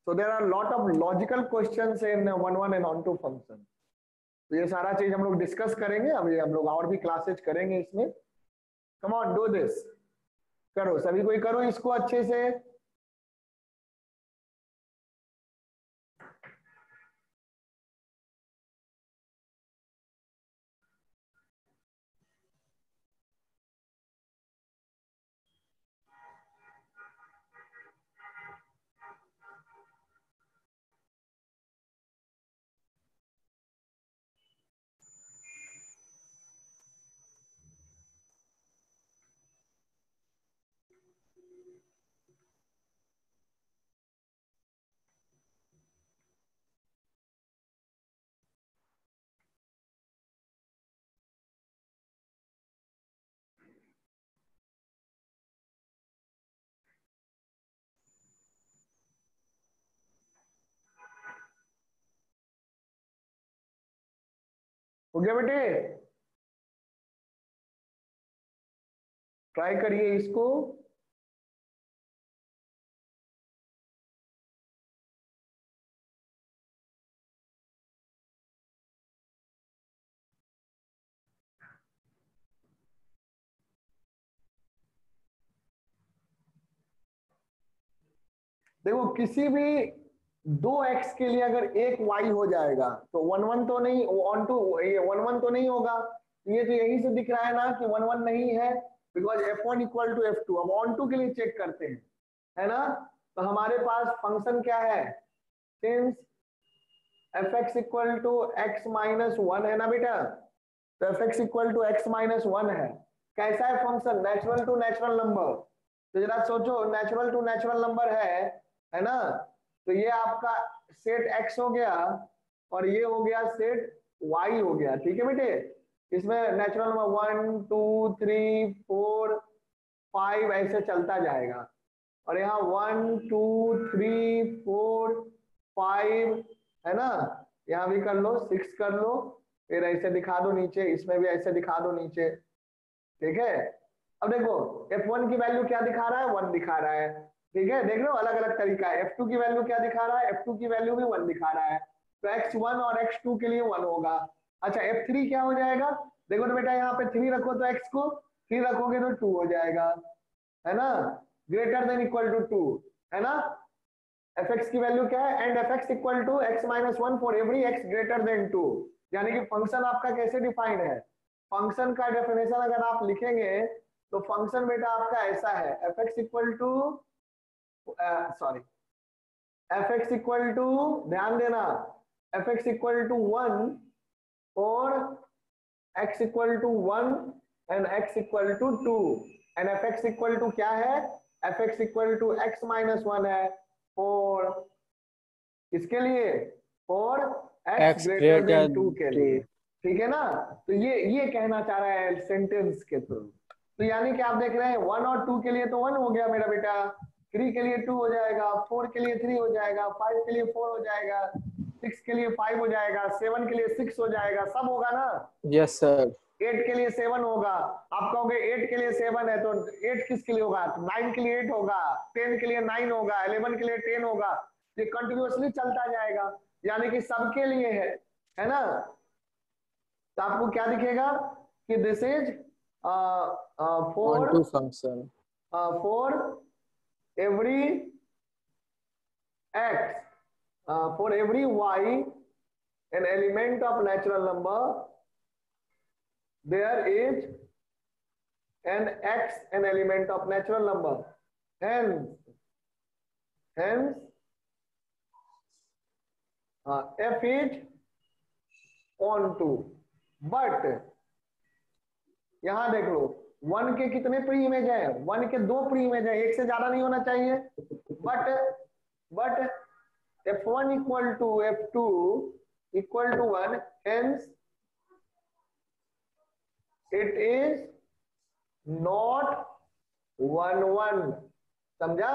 So there are lot of logical questions in 1 1 and on 2 function। तो ये सारा चीज हम लोग डिस्कस करेंगे। अभी हम लोग और भी क्लासेज करेंगे इसमें। कम ऑन डू दिस, करो सभी कोई करो इसको अच्छे से। हो गया बेटे? ट्राई करिए इसको। देखो किसी भी 2x के लिए अगर एक y हो जाएगा तो 1 1 तो नहीं, 1 2 ये 1 1 तो नहीं होगा। ये तो यही से दिख रहा है ना कि 1 1 नहीं है, because f1 equal to f2। अब ऑन टू के लिए चेक करते हैं, है ना? तो हमारे पास फंक्शन क्या है? Since fx equal to x minus 1 है ना बेटा, तो fx equal to x minus 1 है। कैसा है function? Natural to natural number. तो जरा सोचो, नेचुरल टू नेचुरल नंबर है ना? तो ये आपका सेट x हो गया और ये हो गया सेट y हो गया। ठीक है बेटे? इसमें नेचुरल नंबर 1 2 3 4 5 ऐसे चलता जाएगा, और यहाँ 1 2 3 4 5 है ना? यहाँ भी कर लो, 6 कर लो, फिर ऐसे दिखा दो नीचे, इसमें भी ऐसे दिखा दो नीचे। ठीक है? अब देखो f1 की वैल्यू क्या दिखा रहा है? 1 दिखा रहा है। ठीक है, देख लो अलग अलग तरीका है। f2 की वैल्यू क्या दिखा रहा है? f2 की वैल्यू भी 1 दिखा रहा है, तो x1 और x2 के लिए 1 होगा। अच्छा f3 क्या हो जाएगा? देखो तो बेटा यहाँ पे 3 रखो तो x को 3 रखोगे तो 2 हो जाएगा, है ना? ग्रेटर देन इक्वल टू 2, है ना? fx की वैल्यू क्या है? And fx equal to x minus 1 for every x greater than 2। यानी कि फंक्शन आपका कैसे डिफाइंड है? फंक्शन का डेफिनेशन अगर आप लिखेंगे तो फंक्शन बेटा आपका ऐसा है, fx equal to sorry fx equal to, ध्यान देना, fx इक्वल टू 1 और x equal to 1 and x equal to 2 and fx equal to क्या है? fx equal to x minus 1 है फॉर इसके लिए, फॉर x ग्रेटर देन 2 के लिए। ठीक है ना? तो ये कहना चाह रहा है सेंटेंस के थ्रू। तो यानी कि आप देख रहे हैं 1 और 2 के लिए तो 1 हो गया मेरा बेटा, 3 के लिए 2 हो जाएगा, 4 के लिए 3 हो जाएगा, 5 के लिए 4 हो जाएगा, 6 के लिए 5 हो जाएगा, 7 के लिए 6 हो जाएगा। सब होगा ना? Yes sir. 8 के लिए 7 होगा। आप कहोगे 8 के लिए 7 है तो 8 किसके लिए होगा? 9 के लिए 8 होगा, 10 के लिए 9 होगा, 11 के लिए 10 होगा। ये कंटिन्यूअसली चलता जाएगा, यानी कि सबके लिए है ना? तो आपको क्या दिखेगा कि this is onto function for every x, for every y an element of natural number there is an x an element of natural number, hence f is on to। But यहां देख लो 1 के कितने pre image है? 1 के 2 pre image है, एक से ज्यादा नहीं होना चाहिए। But f1 equal to f2 equal to 1, hence it is not 1 1। समझा?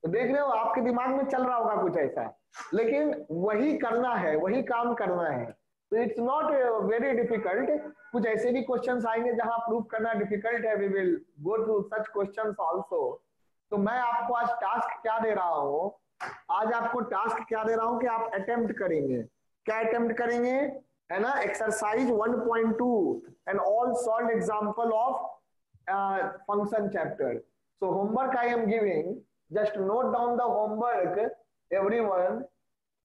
तो देख रहे हो आपके दिमाग में चल रहा होगा कुछ ऐसा, लेकिन वही करना है, वही काम करना है। तो इट्स नॉट वेरी डिफिकल्ट। कुछ ऐसे भी क्वेश्चंस आएंगे जहां प्रूव करना डिफिकल्ट है, we will go through such questions also. तो मैं आपको आज टास्क क्या दे रहा हूं? आज आपको टास्क क्या दे रहा हूं कि आप अटेम्प्ट करेंगे। क्या अटेम्प्ट करेंगे? है ना? Exercise 1.2 and all solve example of function chapter. So homework I am giving, just note down the homework everyone.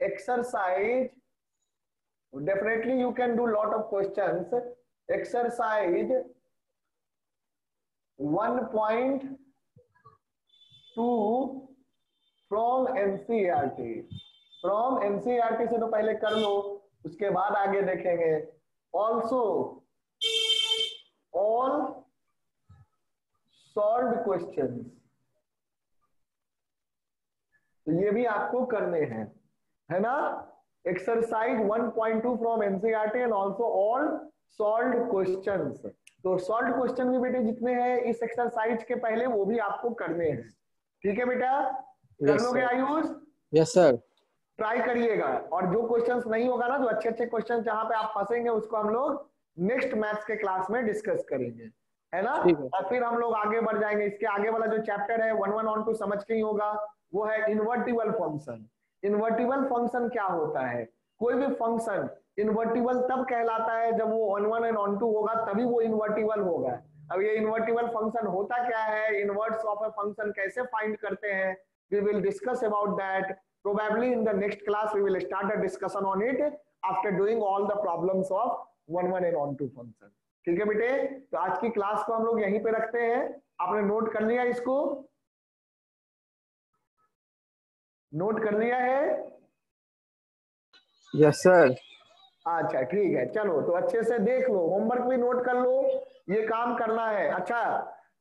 Exercise, definitely you can do lot of questions. Exercise 1.2 from NCERT। from NCERT से तो पहले कर लो, उसके बाद आगे देखेंगे। also all solved questions, तो ये भी आपको करने हैं, है ना? Exercise 1.2 from NCERT and also all solved questions. तो सॉल्व्ड क्वेश्चन भी बेटे जितने हैं इस एक्सरसाइज के पहले वो भी आपको करने हैं। ठीक है बेटा? कर लोगे आयुष? Yes sir. ट्राई करिएगा, और जो क्वेश्चंस नहीं होगा ना, जो अच्छे अच्छे क्वेश्चन जहां पे आप फंसेंगे, उसको हम लोग नेक्स्ट मैथ्स के क्लास में डिस्कस करेंगे, है ना। ठीक है। और फिर हम लोग आगे बढ़ जाएंगे। इसके आगे वाला जो चैप्टर है 1 1 ऑन 2 समझ के ही होगा, वो है इन्वर्टिबल फंक्शन। इन्वर्टिबल फंक्शन क्या होता है? कोई भी फंक्शन इन्वर्टिबल तब कहलाता है जब वो ऑन 1 एंड ऑन 2 होगा, तभी वो इन्वर्टिबल होगा। अब ये इन्वर्टिबल फंक्शन होता क्या है, इनवर्ट्स ऑफ अ फंक्शन कैसे फाइंड करते हैं, we will discuss about that probably in the next class. We will start a discussion on it after doing all the problems of 1 1 and on 2 function. ठीक है बेटे, तो आज की class को हम लोग यहीं पे रखते हैं। आपने नोट कर लिया, इसको नोट कर लिया है? Yes sir. अच्छा ठीक है, चलो तो अच्छे से देख लो, होमवर्क भी नोट कर लो, ये काम करना है। अच्छा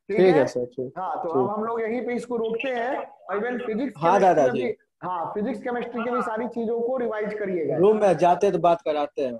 ठीक ठीक है। है सर, ठीक। हाँ तो अब ठीक। हम लोग यहीं पे इसको रोकते हैं, और इवन फिजिक्स हाँ केमिस्ट्री में दादाजी, भी, हाँ फिजिक्स केमिस्ट्री की भी सारी चीजों को रिवाइज करिएगा। रूम में जाते तो बात कराते हैं।